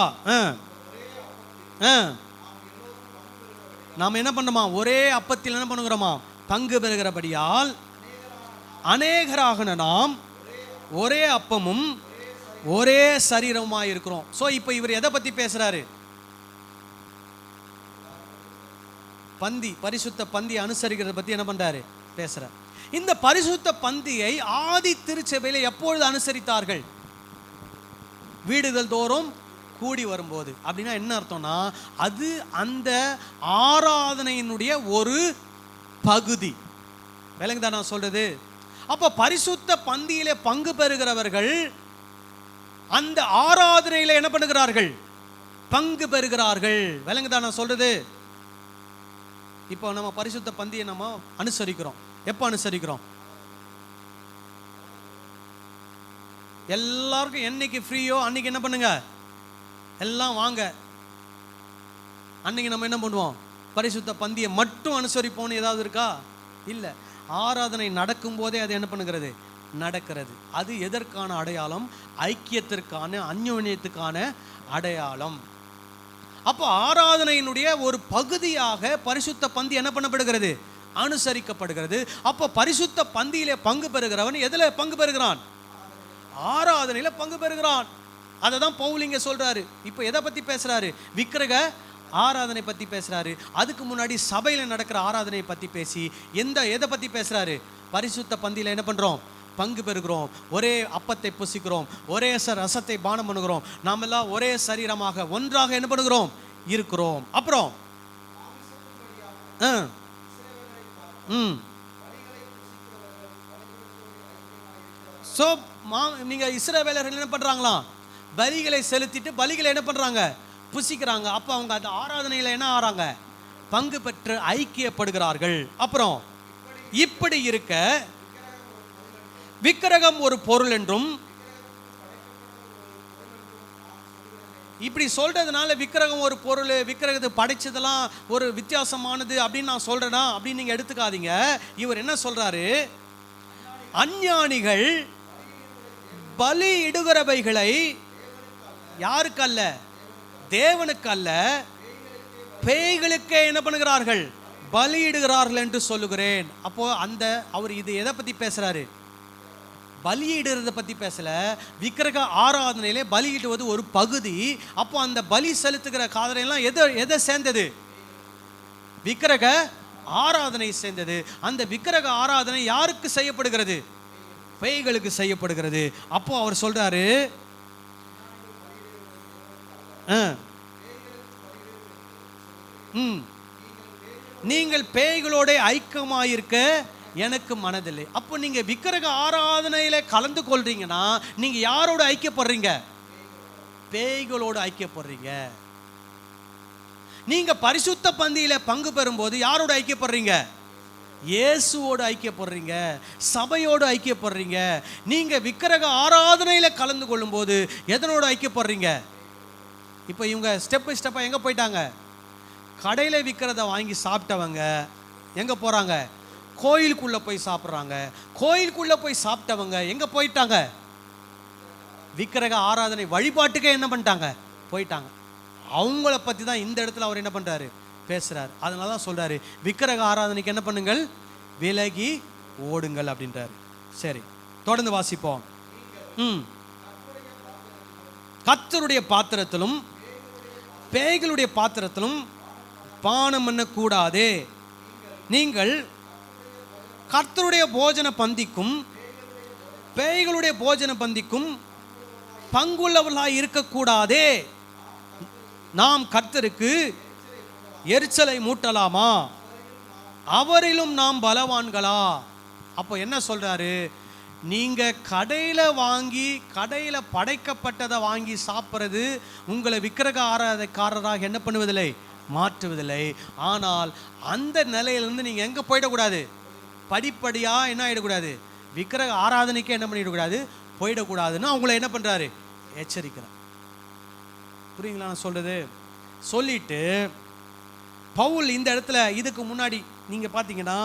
நாம் என்ன பண்ணுமா? ஒரே அப்பத்தில் என்ன பண்ணுகிறோமா? பங்கு பெறுகிறபடியால் அநேகராக நாம் ஒரே அப்பமும் ஒரே சரீரமாய் இருக்கிறோம். சோ இப்போ இவர் எதை பத்தி பேசுறாரு? பந்தி, பரிசுத்த பந்தி அனுசரிக்கிறத பத்தி என்ன பண்றாரு? பேசுறார். இந்த பரிசுத்த பந்தியை ஆதி திருச்சபையில எப்பொழுது அனுசரித்தார்கள்? வீடுகள் தோறும் கூடி வரும்போது. அப்படின்னா என்ன அர்த்தம்னா அது அந்த ஆராதனையினுடைய ஒரு பகுதி. விளங்குதா நான் சொல்றது? அப்ப பரிசுத்த பந்தியிலே பங்கு பெறுகிறவர்கள் அந்த ஆராதனையில என்ன பண்ணுகிறார்கள்? பங்கு பெறுகிறார்கள். விளங்குதா நான் சொல்றது? இப்போ நம்ம பரிசுத்த பந்தியை நம்ம அனுசரிக்கிறோம். எப்போ அனுசரிக்கிறோம்? எல்லாருக்கும் என்னைக்கு ஃப்ரீயோ அன்னைக்கு என்ன பண்ணுங்க? எல்லாம் வாங்க. அன்னைக்கு நம்ம என்ன பண்ணுவோம்? பரிசுத்த பந்தியை மட்டும் அனுசரிப்போம்னு ஏதாவது இருக்கா? இல்லை. ஆராதனை நடக்கும் போதே அது என்ன பண்ணுகிறது? நடக்கிறது. அது எதற்கான அடையாளம்? ஐக்கியத்திற்கான, அந்யோன்யத்துக்கான அடையாளம். அப்போ ஆராதனையினுடைய ஒரு பகுதியாக பரிசுத்த பந்தி என்ன பண்ணப்படுகிறது? அனுசரிக்கப்படுகிறது. அப்போ பரிசுத்த பந்தியிலே பங்கு பெறுகிறவன் எதுல பங்கு பெறுகிறான்? ஆராதனையில பங்கு பெறுகிறான். அதை தான் பவுல் இங்க சொல்றாரு. இப்போ எதை பத்தி பேசுறாரு? விக்கிரக ஆராதனை பத்தி பேசுறாரு. அதுக்கு முன்னாடி சபையில நடக்கிற ஆராதனை பத்தி பேசி எதை பத்தி பேசுறாரு? பரிசுத்த பந்தியில என்ன பண்றோம்? பங்கு பெறுகிறோம். ஒரே அப்பத்தை புசிக்கிறோம். ஒரே ரசத்தை பானம் பண்ணுகிறோம். நாம் எல்லாம் ஒரே சரீரமாக ஒன்றாக என்ன பண்ணுகிறோம்? இருக்கிறோம். அப்புறம் நீங்க இஸ்ரவேலர்கள் என்ன பண்றாங்களாம்? பலிகளை செலுத்திட்டு பலிகளை என்ன பண்றாங்க? புசிக்கிறாங்க. அப்ப அவங்க அந்த ஆராதனையில என்ன ஆறாங்க? பங்கு பெற்று ஐக்கியப்படுகிறார்கள். அப்புறம் இப்படி இருக்க விக்கிரகம் ஒரு பொருள் என்றும், இப்படி சொல்றதுனால விக்கிரகம் ஒரு பொருள், விக்கிரகத்தை படைச்சதெல்லாம் ஒரு வித்தியாசமானது அப்படின்னு நான் சொல்றேனா அப்படின்னு நீங்க எடுத்துக்காதீங்க. இவர் என்ன சொல்றாரு? அஞ்ஞானிகள் பலி இடுகிறவைகளை யாருக்கு அல்ல? தேவனுக்கு அல்ல, பேய்களுக்கே என்ன பண்ணுகிறார்கள்? பலியிடுகிறார்கள் என்று சொல்லுகிறேன். அப்போ அவர் இது எதை பத்தி பேசுறாரு? பலியிடுறத பத்தி பேசல. விக்கிரக ஆராதனையிலே பலியிடுவது ஒரு பகுதி. அப்போ அந்த பலி செலுத்துகிற காதலையெல்லாம் எதை சேர்ந்தது? விக்கிரக ஆராதனை சேர்ந்தது. அந்த விக்கிரக ஆராதனை யாருக்கு செய்யப்படுகிறது? பேய்களுக்கு செய்யப்படுகிறது. அப்போ அவர் சொல்றாரு, நீங்கள் பேய்களோட ஐக்கியமாயிருக்க எனக்கு மனதில்லை. அப்போ நீங்க விக்கிரக ஆராதனையில கலந்து கொள்றீங்கன்னா நீங்க யாரோட ஐக்கியப்படுறீங்க? பேய்களோடு ஐக்கியப்படுறீங்க. நீங்க பரிசுத்த பந்தியில பங்கு பெறும்போது யாரோட ஐக்கியப்படுறீங்க? இயேசுவோடு ஐக்கியப்படுறீங்க, சபையோடு ஐக்கியப்படுறீங்க. நீங்க விக்கிரக ஆராதனையில கலந்து கொள்ளும் போது எதனோட ஐக்கியப்படுறீங்க? இப்போ இவங்க ஸ்டெப் பை ஸ்டெப்பா எங்க போயிட்டாங்க? கடையில் விற்கிறத வாங்கி சாப்பிட்டவங்க எங்க போறாங்க? கோயிலுக்குள்ள போய் சாப்பிட்றாங்க. கோயிலுக்குள்ள போய் சாப்பிட்டவங்க எங்க போயிட்டாங்க? விக்கிரக ஆராதனை வழிபாட்டுக்கே என்ன பண்ணிட்டாங்க? போயிட்டாங்க. அவங்கள பற்றி தான் இந்த இடத்துல அவர் என்ன பண்றாரு? பேசுறாரு. அதனால தான் சொல்றாரு, விக்கிரக ஆராதனைக்கு என்ன பண்ணுங்கள்? விலகி ஓடுங்கள் அப்படின்றாரு. சரி, தொடர்ந்து வாசிப்போம். கர்த்தருடைய பாத்திரத்திலும் பேய்களுடைய பாத்திரத்திலும் பானம் பண்ணக்கூடாதே. நீங்கள் கர்த்தருடைய போஜன பந்திக்கும் பேய்களுடைய போஜன பந்திக்கும் பங்குள்ளவர்களாய் இருக்கக்கூடாதே. நாம் கர்த்தருக்கு எரிச்சலை மூட்டலாமா? அவரிலும் நாம் பலவான்களா? அப்போ என்ன சொல்றாரு? நீங்க கடையில் வாங்கி கடையில் படைக்கப்பட்டதை வாங்கி சாப்பிட்றது உங்களை விக்கிரக ஆராதனைக்காரராக என்ன பண்ணுவதில்லை? மாற்றுவதில்லை. ஆனால் அந்த நிலையிலிருந்து நீங்க எங்க போயிடக்கூடாது? படிப்படியா என்ன ஆயிடக்கூடாது? விக்கிரக ஆராதனைக்கு என்ன பண்ணிடக்கூடாது? போயிடக்கூடாதுன்னு அவங்கள என்ன பண்றாரு? எச்சரிக்கிறார். புரியுங்களா நான் சொல்றது? சொல்லிட்டு பவுல் இந்த இடத்துல இதுக்கு முன்னாடி நீங்க பார்த்தீங்கன்னா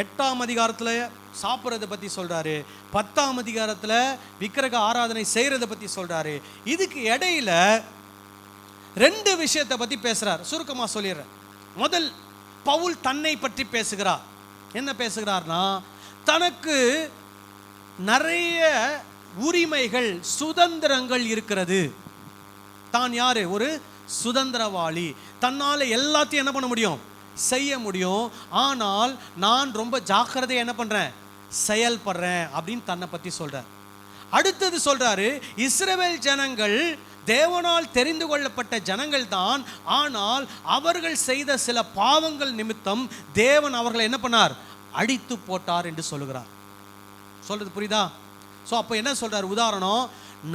8ஆம் அதிகாரத்தில் சாப்பிட்றதை பற்றி சொல்றாரு, 10ஆம் அதிகாரத்தில் விக்கிரக ஆராதனை செய்கிறத பற்றி சொல்றாரு. இதுக்கு இடையில 2 விஷயத்தை பற்றி பேசுறார். சுருக்கமாக சொல்லிடுறேன். முதல், பவுல் தன்னை பற்றி பேசுகிறார். என்ன பேசுகிறார்னா, தனக்கு நிறைய உரிமைகள் சுதந்திரங்கள் இருக்கிறது. தான் யாரு? ஒரு சுதந்திரவாளி. தன்னால் எல்லாத்தையும் என்ன பண்ண முடியும்? செய்ய முடியும். ஆனால் நான் ரொம்ப ஜாக்கிரதையா என்ன பண்றேன்? செயல்படுறேன் அப்படின்னு தன்னை பற்றி சொல்றார். அடுத்தது சொல்றாரு, இஸ்ரவேல் ஜனங்கள் தேவனால் தெரிந்து கொள்ளப்பட்ட ஜனங்கள் தான். ஆனால் அவர்கள் செய்த சில பாவங்கள் நிமித்தம் தேவன் அவர்களை என்ன பண்ணார்? அடித்து போட்டார் என்று சொல்லுகிறார். சொல்றது புரியுதா? ஸோ அப்போ என்ன சொல்றார்? உதாரணம்,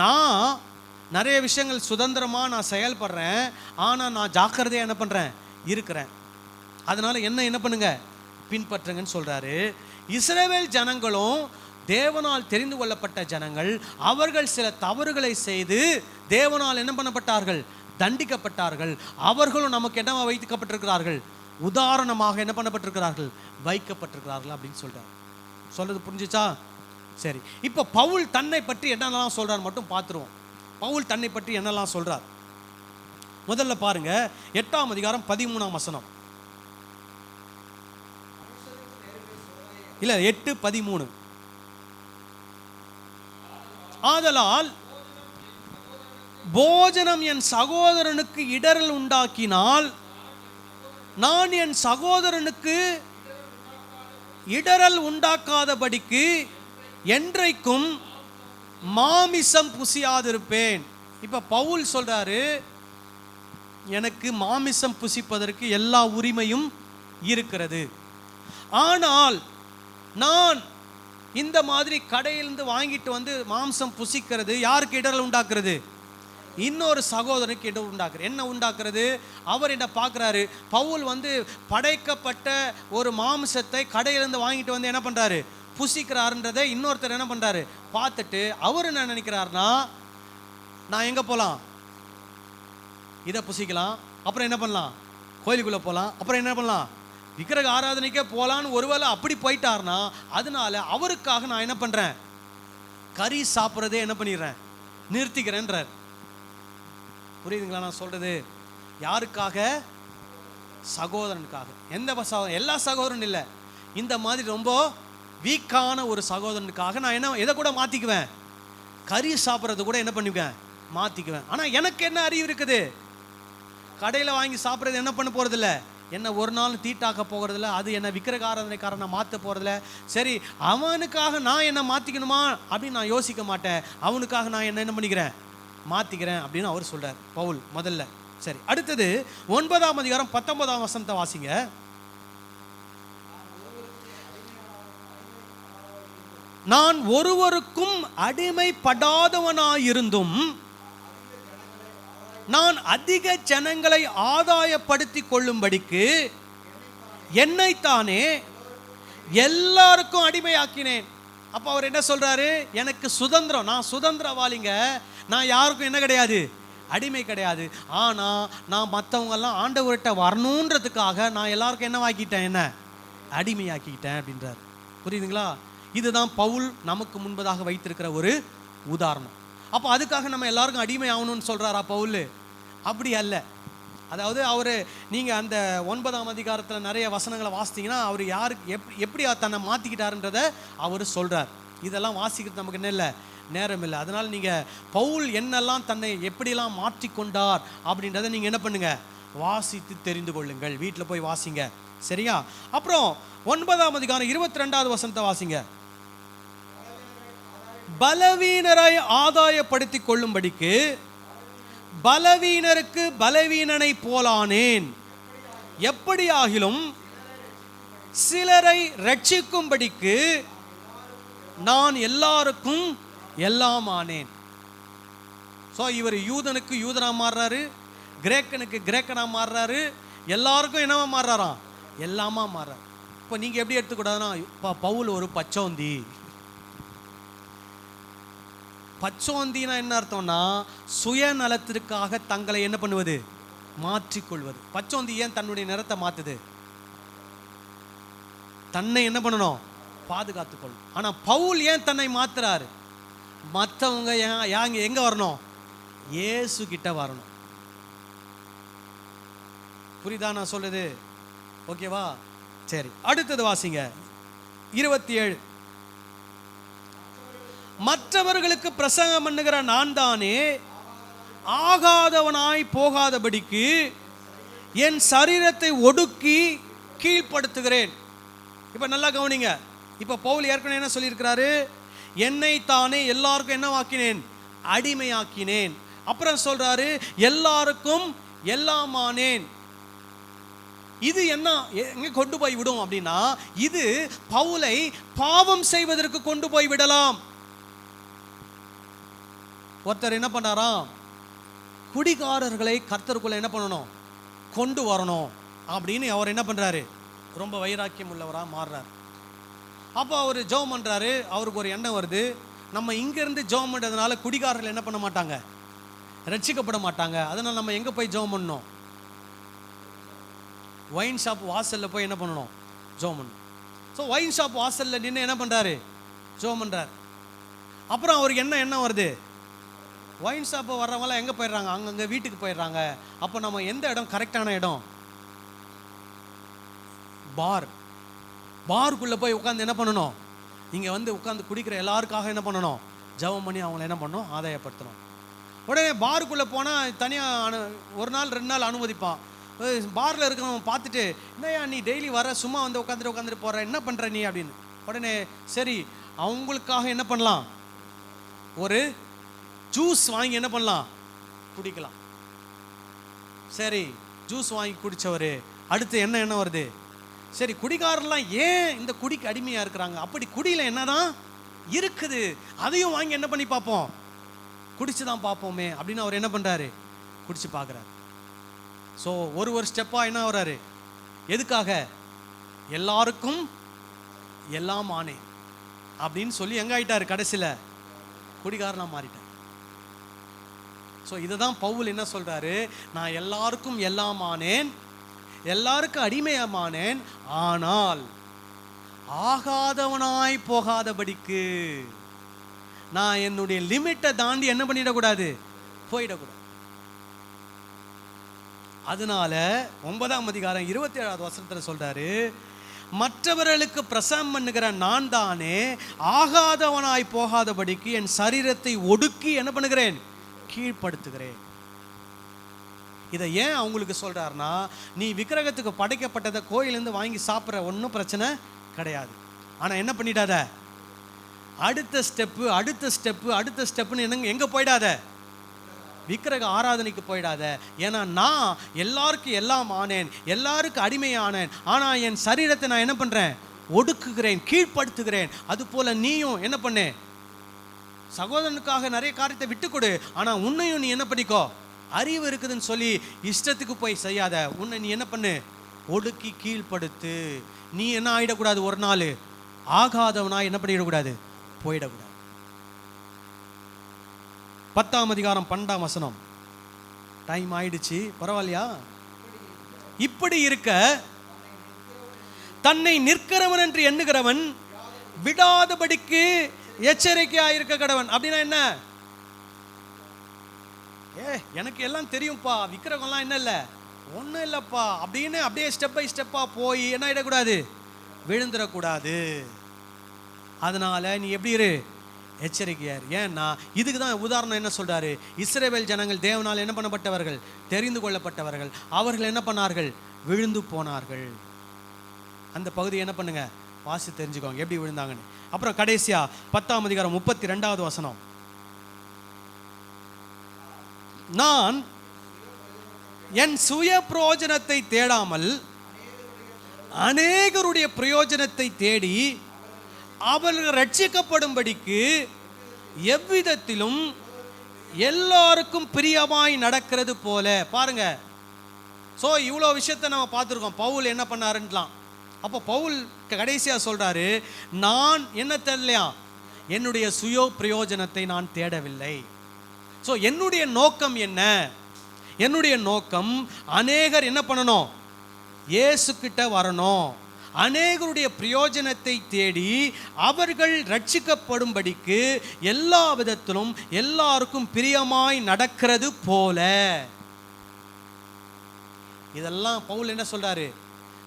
நான் நிறைய விஷயங்கள் சுதந்திரமா நான் செயல்படுறேன், ஆனால் நான் ஜாக்கிரதையா என்ன பண்றேன்? இருக்கிறேன். அதனால என்ன பண்ணுங்க? பின்பற்றுங்கன்னு சொல்றாரு. இஸ்ரவேல் ஜனங்களும் தேவனால் தெரிந்து கொள்ளப்பட்ட ஜனங்கள், அவர்கள் சில தவறுகளை செய்து தேவனால் என்ன பண்ணப்பட்டார்கள்? தண்டிக்கப்பட்டார்கள். அவர்களும் நமக்கு என்ன வைக்கப்பட்டிருக்கிறார்கள்? உதாரணமாக என்ன பண்ணப்பட்டிருக்கிறார்கள்? வைக்கப்பட்டிருக்கிறார்கள் அப்படின்னு சொல்றார். சொல்றது புரிஞ்சுச்சா? சரி, இப்போ பவுல் தன்னை பற்றி என்னெல்லாம் சொல்றார் மட்டும் பார்த்துருவோம். பவுல் தன்னை பற்றி என்னெல்லாம் சொல்றார்? முதல்ல பாருங்க, 8ஆம் அதிகாரம் 13ஆம் வசனம். இல்ல 8:13. ஆதலால் போஜனம் என் சகோதரனுக்கு இடரல் உண்டாக்கினால் நான் என் சகோதரனுக்கு இடரல் உண்டாக்காதபடிக்கு என்றைக்கும் மாமிசம் புசியாதிருப்பேன். இப்ப பவுல் சொல்றாரு, எனக்கு மாமிசம் புசிப்பதற்கு எல்லா உரிமையும் இருக்கிறது. ஆனால் நான் இந்த மாதிரி கடையிலிருந்து வாங்கிட்டு வந்து மாம்சம் புசிக்கிறது யாருக்கு இடரல் உண்டாக்குறது? இன்னொரு சகோதரனுக்கு இடரல் உண்டாக்குறது. என்ன உண்டாக்குறது? அவர் என்ன பார்க்குறாரு? பவுல் வந்து படைக்கப்பட்ட ஒரு மாம்சத்தை கடையிலிருந்து வாங்கிட்டு வந்து என்ன பண்ணுறாரு? புசிக்கிறாருன்றதை இன்னொருத்தர் என்ன பண்ணுறாரு? பார்த்துட்டு அவர் என்ன நினைக்கிறாருன்னா, நான் எங்கே போகலாம்? இதை புசிக்கலாம், அப்புறம் என்ன பண்ணலாம்? கோயிலுக்குள்ளே போகலாம், அப்புறம் என்ன பண்ணலாம்? விக்கிரக ஆராதனைக்கே போகலான்னு ஒருவேளை அப்படி போயிட்டார்னா, அதனால அவருக்காக நான் என்ன பண்ணுறேன்? கறி சாப்பிட்றதே என்ன பண்ணிடுறேன்? நிறுத்திக்கிறேன்றார். புரியுதுங்களா நான் சொல்கிறது? யாருக்காக? சகோதரனுக்காக. எந்த சகோதரன்? எல்லா சகோதரனும் இல்லை, இந்த மாதிரி ரொம்ப வீக்கான ஒரு சகோதரனுக்காக நான் என்ன எதை கூட மாற்றிக்குவேன்? கறி சாப்பிட்றது கூட என்ன பண்ணிக்குவேன்? மாற்றிக்குவேன். ஆனால் எனக்கு என்ன அறிவு இருக்குது? கடையில் வாங்கி சாப்பிட்றது என்ன பண்ண போகிறதில்ல, என்ன ஒரு நாள் தீட்டாக்க போகிறதில்ல, அது என்ன விக்கிரக ஆராதனைக்காரனை மாற்ற போகிறதில்ல. சரி, அவனுக்காக நான் என்ன மாற்றிக்கணுமா அப்படின்னு நான் யோசிக்க மாட்டேன். அவனுக்காக நான் என்ன பண்ணிக்கிறேன்? மாற்றிக்கிறேன் அப்படின்னு அவர் சொல்கிறார் பவுல் முதல்ல. சரி, அடுத்தது 9ஆம் அதிகாரம் 19ஆம் வசனத்தை வாசிங்க. நான் ஒருவருக்கும் அடிமைப்படாதவனாயிருந்தும் நான் அதிக ஜனங்களை ஆதாயப்படுத்தி கொள்ளும்படிக்கு என்னைத்தானே எல்லாருக்கும் அடிமையாக்கினேன். அப்போ அவர் என்ன சொல்றாரு? எனக்கு சுதந்திரம், நான் சுதந்திரவாளிங்க, நான் யாருக்கும் என்ன கிடையாது, அடிமை கிடையாது. ஆனால் நான் மற்றவங்கெல்லாம் ஆண்டவர்கிட்ட வரணுன்றதுக்காக நான் எல்லாருக்கும் என்ன ஆக்கிட்டேன், என்ன அடிமையாக்கிட்டேன் அப்படின்றார். புரியுதுங்களா? இதுதான் பவுல் நமக்கு முன்பதாக வைத்திருக்கிற ஒரு உதாரணம். அப்போ அதுக்காக நம்ம எல்லாருக்கும் அடிமை ஆகணும்னு சொல்கிறாரா பவுல்? அப்படி அல்ல. அதாவது அவர், நீங்கள் அந்த 9ஆம் அதிகாரத்தில் நிறைய வசனங்களை வாசித்தீங்கன்னா அவர் யாருக்கு எப்படி தன்னை மாற்றிக்கிட்டாருன்றதை அவர் சொல்கிறார். இதெல்லாம் வாசிக்கிறது நமக்கு என்ன இல்லை, நேரம் இல்லை. அதனால் நீங்கள் பவுல் என்னெல்லாம் தன்னை எப்படிலாம் மாற்றிக்கொண்டார் அப்படின்றத நீங்கள் என்ன பண்ணுங்கள், வாசித்து தெரிந்து கொள்ளுங்கள். வீட்டில் போய் வாசிங்க, சரியா? அப்புறம் 9ஆம் அதிகாரம் 22வது வசனத்தை வாசிங்க. பலவீனரை ஆதாயப்படுத்தி கொள்ளும்படிக்கு பலவீனருக்கு பலவீனனை போலானேன், எப்படியாகிலும் சிலரை ரட்சிக்கும்படிக்கு நான் எல்லாருக்கும் எல்லாம் ஆனேன். ஸோ இவர் யூதனுக்கு யூதனா மாறுறாரு, கிரேக்கனுக்கு கிரேக்கனா மாறுறாரு, எல்லாருக்கும் என்னவா மாறுறாராம், எல்லாமா மாறுறாரு. இப்போ நீங்கள் எப்படி எடுத்துக்கூடாதுன்னா, இப்போ பவுல் ஒரு பச்சோந்தி. பச்சோந்தினா என்ன அர்த்தம்னா சுயநலத்திற்காக தங்களை என்ன பண்ணுவது, மாற்றிக்கொள்வது. பச்சோந்தி ஏன் தன்னுடைய நிறத்தை மாற்றுது? தன்னை என்ன பண்ணணும், பாதுகாத்துக்கொள்ளும். ஆனால் பவுல் ஏன் தன்னை மாத்துறாரு? மற்றவங்க எங்க வரணும், இயேசு கிட்ட வரணும். புரியுதா நான் சொல்றது? ஓகேவா? சரி, அடுத்தது வாசிங்க 27. மற்றவர்களுக்கு பிரசங்கம் பண்ணுகிற நான் தானே ஆகாதவனாய் போகாதபடிக்கு என் சரீரத்தை ஒடுக்கி கீழ்ப்படுத்துகிறேன். இப்போ நல்லா கவனிங்க. இப்போ பவுல் ஏற்கனவே என்ன சொல்லியிருக்கிறாரு? என்னை தானே எல்லாருக்கும் என்ன ஆக்கினேன், அடிமையாக்கினேன். அப்புறம் சொல்றாரு எல்லாருக்கும் எல்லாமானேன். இது என்ன எங்க கொண்டு போய் விடும் அப்படின்னா, இது பவுலை பாவம் செய்வதற்கு கொண்டு போய் விடலாம். ஒருத்தர் என்ன பண்ணாராம், குடிகாரர்களை கர்த்தருக்குள்ள என்ன பண்ணணும், கொண்டு வரணும் அப்படின்னு அவர் என்ன பண்றாரு, ரொம்ப வைராக்கியம் உள்ளவராக மாறுறார். அப்போ அவர் ஜெபம் பண்றாரு. அவருக்கு ஒரு எண்ணம் வருது, நம்ம இங்கேருந்து ஜெபம் பண்ணுறதுனால குடிகாரர்கள் என்ன பண்ண மாட்டாங்க, ரட்சிக்கப்பட மாட்டாங்க. அதனால் நம்ம எங்கே போய் ஜெபம் பண்ணணும், ஒயின் ஷாப் வாசலில் போய் என்ன பண்ணணும், ஜெபம் பண்ணணும். ஸோ ஒயின் ஷாப் வாசலில் நின்று என்ன பண்ணுறாரு, ஜெபம் பண்ணுறார். அப்புறம் அவருக்கு என்ன எண்ணம் வருது, ஒயின் ஷாப்பை வர்றவங்களாம் எங்கே போயிடுறாங்க, அங்கங்கே வீட்டுக்கு போயிடுறாங்க. அப்போ நம்ம எந்த இடம் கரெக்டான இடம், பாருக்குள்ளே போய் உட்காந்து என்ன பண்ணணும், இங்கே வந்து உட்காந்து குடிக்கிற எல்லாருக்காக என்ன பண்ணணும், ஜெபம் பண்ணி அவங்கள என்ன பண்ணணும், ஆதாயப்படுத்தணும். உடனே பாருக்குள்ளே போனால் தனியாக ஒரு நாள் 2 நாள் அனுமதிப்பான். பாரில் இருக்கிறவன் பார்த்துட்டு, என்னையா நீ டெய்லி வர, சும்மா வந்து உட்காந்துட்டு போகிற, என்ன பண்ணுற நீ அப்படின்னு. உடனே சரி அவங்களுக்காக என்ன பண்ணலாம், ஒரு ஜூஸ் வாங்கி என்ன பண்ணலாம், குடிக்கலாம். சரி ஜூஸ் வாங்கி குடித்தவர் அடுத்து என்ன வருது, சரி குடிகாரெல்லாம் ஏன் இந்த குடிக்கு அடிமையாக இருக்கிறாங்க, அப்படி குடியில் என்னதான் இருக்குது அதையும் வாங்கி என்ன பண்ணி பார்ப்போம், குடிச்சு தான் பார்ப்போமே அப்படின்னு அவர் என்ன பண்ணுறாரு, குடிச்சு பார்க்குறாரு. ஸோ ஒரு ஸ்டெப்பாக என்ன வர்றாரு, எதுக்காக, எல்லாருக்கும் எல்லாம் ஆனே அப்படின்னு சொல்லி எங்கே ஆயிட்டாரு, கடைசியில் குடிகாரனாக மாறிட்டார். ஸோ இதை தான் பவுல் என்ன சொல்கிறாரு, நான் எல்லாருக்கும் எல்லாம் ஆனேன், எல்லாருக்கும் அடிமையமானேன், ஆனால் ஆகாதவனாய் போகாதபடிக்கு நான் என்னுடைய லிமிட்டை தாண்டி என்ன பண்ணிடக்கூடாது, போயிடக்கூடாது. அதனால 9ஆம் அதிகாரம் 27வது வசனத்தில் சொல்றாரு, மற்றவர்களுக்கு பிரசங்கம் பண்ணுகிற நான் தானே ஆகாதவனாய் போகாதபடிக்கு என் சரீரத்தை ஒடுக்கி என்ன பண்ணுகிறேன், கீழ்ப்படுத்துகிறேன். இதை ஏன் அவங்களுக்கு சொல்றாருன்னா, நீ விக்கிரகத்துக்கு படைக்கப்பட்டதை கோயிலேருந்து வாங்கி சாப்பிட்ற ஒன்றும் பிரச்சனை கிடையாது. ஆனால் என்ன பண்ணிடாத, அடுத்த ஸ்டெப்புன்னு எங்கே போயிடாத, விக்கிரக ஆராதனைக்கு போயிடாத. ஏன்னா நான் எல்லாருக்கும் எல்லாம் ஆனேன், எல்லாருக்கும் அடிமையானேன். ஆனால் என் சரீரத்தை நான் என்ன பண்ணுறேன்? ஒடுக்குகிறேன், கீழ்ப்படுத்துகிறேன். அது போல நீயும் என்ன பண்ணு, சகோதரனுக்காக நிறைய காரியத்தை விட்டு கொடு. ஆனால் உன்னையும் நீ என்ன பண்ணிக்கோ, அறிவு இருக்குதுன்னு சொல்லி இஷ்டத்துக்கு போய் செய்யாத. உன்னை நீ என்ன பண்ணு, ஒடுக்கி கீழ்ப்படுத்து. நீ என்ன ஆயிடக்கூடாது, ஒரு நாள் ஆகாதவனா என்ன பண்ணிடக்கூடாது, போயிடக்கூடாது. 10ஆம் அதிகாரம் 12ஆம் வசனம். டைம் ஆயிடுச்சு, பரவாயில்லையா? இப்படி இருக்க தன்னை நிற்கிறவன் என்று எண்ணுகிறவன் விடாதபடிக்கு எச்சரிக்கையாயிருக்க கடவன். அப்படின்னா என்ன? எனக்கு எல்லாம் தெரியும்ப்பா, விக்கிரகம்லாம் என்ன இல்லை, ஒன்றும் இல்லைப்பா அப்படின்னு அப்படியே ஸ்டெப் பை ஸ்டெப்பாக போய் என்ன ஆகிடக்கூடாது, விழுந்துடக்கூடாது. அதனால நீ எப்படி இரு, எச்சரிக்கையார். ஏன்னா இதுக்கு தான் உதாரணம் என்ன சொல்றாரு, இஸ்ரவேல் ஜனங்கள் தேவனால் என்ன பண்ணப்பட்டவர்கள், தெரிந்து கொள்ளப்பட்டவர்கள். அவர்கள் என்ன பண்ணார்கள், விழுந்து போனார்கள். அந்த பகுதியை என்ன பண்ணுங்க, வாசி தெரிஞ்சுக்கோங்க எப்படி விழுந்தாங்கன்னு. அப்புறம் கடைசியா 10ஆம் அதிகாரம் 32வது வசனம். நான் என் சுய பிரயோஜனத்தை தேடாமல் அநேகருடைய பிரயோஜனத்தை தேடி அவர்கள் ரட்சிக்கப்படும்படிக்கு எவ்விதத்திலும் எல்லாருக்கும் பிரியமாய் நடக்கிறது போல. பாருங்க, ஸோ இவ்வளோ விஷயத்தை நம்ம பார்த்துருக்கோம். பவுல் என்ன பண்ணாருன்னுலாம். அப்போ பவுல் கடைசியா சொல்றாரு, நான் என்ன தேடலையா, என்னுடைய சுய பிரயோஜனத்தை நான் தேடவில்லை. ஸோ என்னுடைய நோக்கம் என்ன, என்னுடைய நோக்கம் அநேகர் என்ன பண்ணணும், இயேசு கிட்ட வரணும். அநேகருடைய பிரயோஜனத்தை தேடி அவர்கள் ரட்சிக்கப்படும்படிக்கு எல்லா விதத்திலும் எல்லாருக்கும் பிரியமாய் நடக்கிறது போல. இதெல்லாம் பவுல் என்ன சொல்றாரு,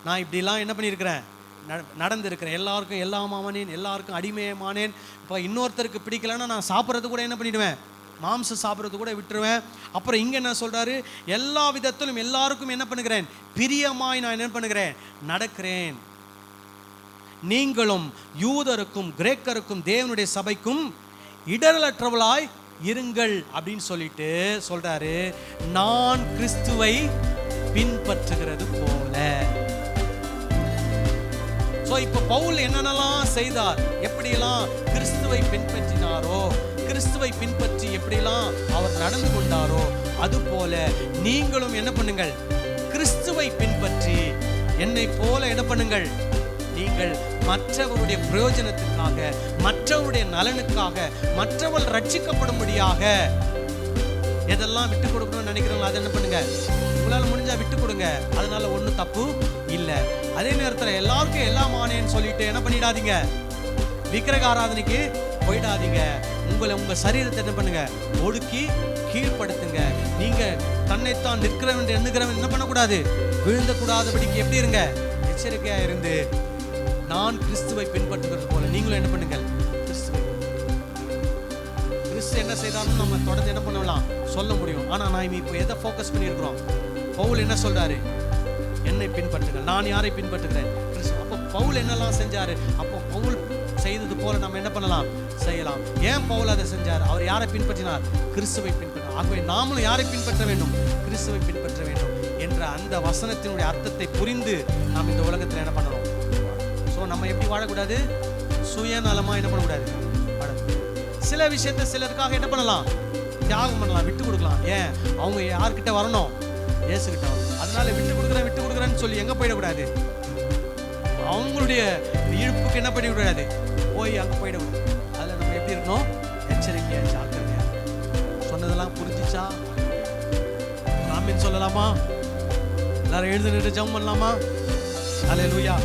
நான் இப்படிலாம் என்ன பண்ணியிருக்கிறேன், நடந்திருக்கிறேன். எல்லாருக்கும் எல்லாமானேன், எல்லாருக்கும் அடிமையமானேன். இப்போ இன்னொருத்தருக்கு பிடிக்கலன்னா நான் சாப்பிட்றது கூட என்ன பண்ணிடுவேன், மாம்சம் சாப்பிட்றது கூட விட்டுருவேன். அப்புறம் இங்கே என்ன சொல்றாரு, எல்லா விதத்திலும் எல்லாருக்கும் என்ன பண்ணுகிறேன், பிரியமாய் நான் என்ன பண்ணுகிறேன், நடக்கிறேன். நீங்களும் யூதருக்கும் கிரேக்கருக்கும் தேவனுடைய சபைக்கும் இடரலற்றவளாய் இருங்கள் அப்படின்னு சொல்லிட்டு சொல்றாரு, நான் கிறிஸ்துவை பின்பற்றுகிறது போல. ஸோ இப்போ பவுல் என்னென்னலாம் செய்தார், எப்படியெல்லாம் கிறிஸ்துவை பின்பற்றினாரோ, கிறிஸ்துவை பின்பற்றி எப்படிலாம் அவர் நடந்து கொண்டாரோ, அது போல நீங்களும் என்ன பண்ணுங்கள், கிறிஸ்துவை பின்பற்றி என்னை போல என்ன பண்ணுங்கள். நீங்கள் மற்றவருடைய பிரயோஜனத்துக்காக, மற்றவருடைய நலனுக்காக, மற்றவர்கள் ரட்சிக்கப்படும்படியாக எதெல்லாம் விட்டு கொடுக்கணும்னு நினைக்கிறீங்களோ அதை என்ன பண்ணுங்க, உங்களால் முடிஞ்சா விட்டு கொடுங்க. அதனால ஒன்றும் தப்பு இல்லை. அதே நேரத்தில் எல்லாருக்கும் எல்லாம் ஆனேன்னு சொல்லிட்டு என்ன பண்ணிடாதீங்க, விக்கிரக ஆராதனைக்கு போயிடாதீங்க. உங்க சரீரத்தை என்ன பண்ணுங்க, ஒடுக்கி கீழ்ப்படுத்துங்க. நீங்க தன்னைத்தான் நிற்கிறவன் எண்ணுகிறவன் என்ன பண்ணக்கூடாது, விழுந்தக்கூடாதபடிக்கு எப்படி இருங்க, எச்சரிக்கையா இருந்து நான் கிறிஸ்துவை பின்பற்றுகிறது போல நீங்களும் என்ன பண்ணுங்கள், கிறிஸ்து என்ன செய்தாலும் நம்ம தொடர்ந்து என்ன பண்ணலாம், சொல்ல முடியும். ஆனா நான் இப்போ எதை ஃபோக்கஸ் பண்ணியிருக்கிறோம், பவுல் என்ன சொல்றாரு, என்னை பின்பற்றுங்கள். நான் யாரை பின்பற்றுகிறேன், கிறிஸ்து. அப்போ பவுல் என்னெல்லாம் செஞ்சாரு, அப்போ பவுல் செய்தது போல நம்ம என்ன பண்ணலாம், செய்யலாம். ஏன் பவுல் அதை செஞ்சார், அவர் யாரை பின்பற்றினார், கிறிஸ்துவை பின்பற்றினார். ஆகவே நாமளும் யாரை பின்பற்ற வேண்டும், கிறிஸ்துவை பின்பற்ற வேண்டும் என்ற அந்த வசனத்தினுடைய அர்த்தத்தை புரிந்து நாம் இந்த உலகத்தில் என்ன பண்ணணும். ஸோ நம்ம எப்படி வாழக்கூடாது, சுயநலமா என்ன பண்ணக்கூடாது, சில விஷயத்தை சிலருக்காக என்ன பண்ணலாம், தியாகம் பண்ணலாம், விட்டு கொடுக்கலாம். ஏன், அவங்க யார்கிட்ட வரணும், இயேசுகிட்ட வரணும். அதனால விட்டு கொடுக்குறேன்னு சொல்லி எங்க போயிடக்கூடாது, அவங்களுடைய இழுப்புக்கு என்ன பண்ணிவிடாது, போய் அங்கே போயிடக்கூடாது. அதில் நம்ம எப்படி இருக்கணும், எச்சரிக்கையா ஜாக்கிரதையா. சொன்னதெல்லாம் புரிஞ்சிச்சா, ஆமென் சொல்லலாமா? எல்லாரும் எழுந்து நின்று ஜெபம் பண்ணலாமா? அல்லேலூயா.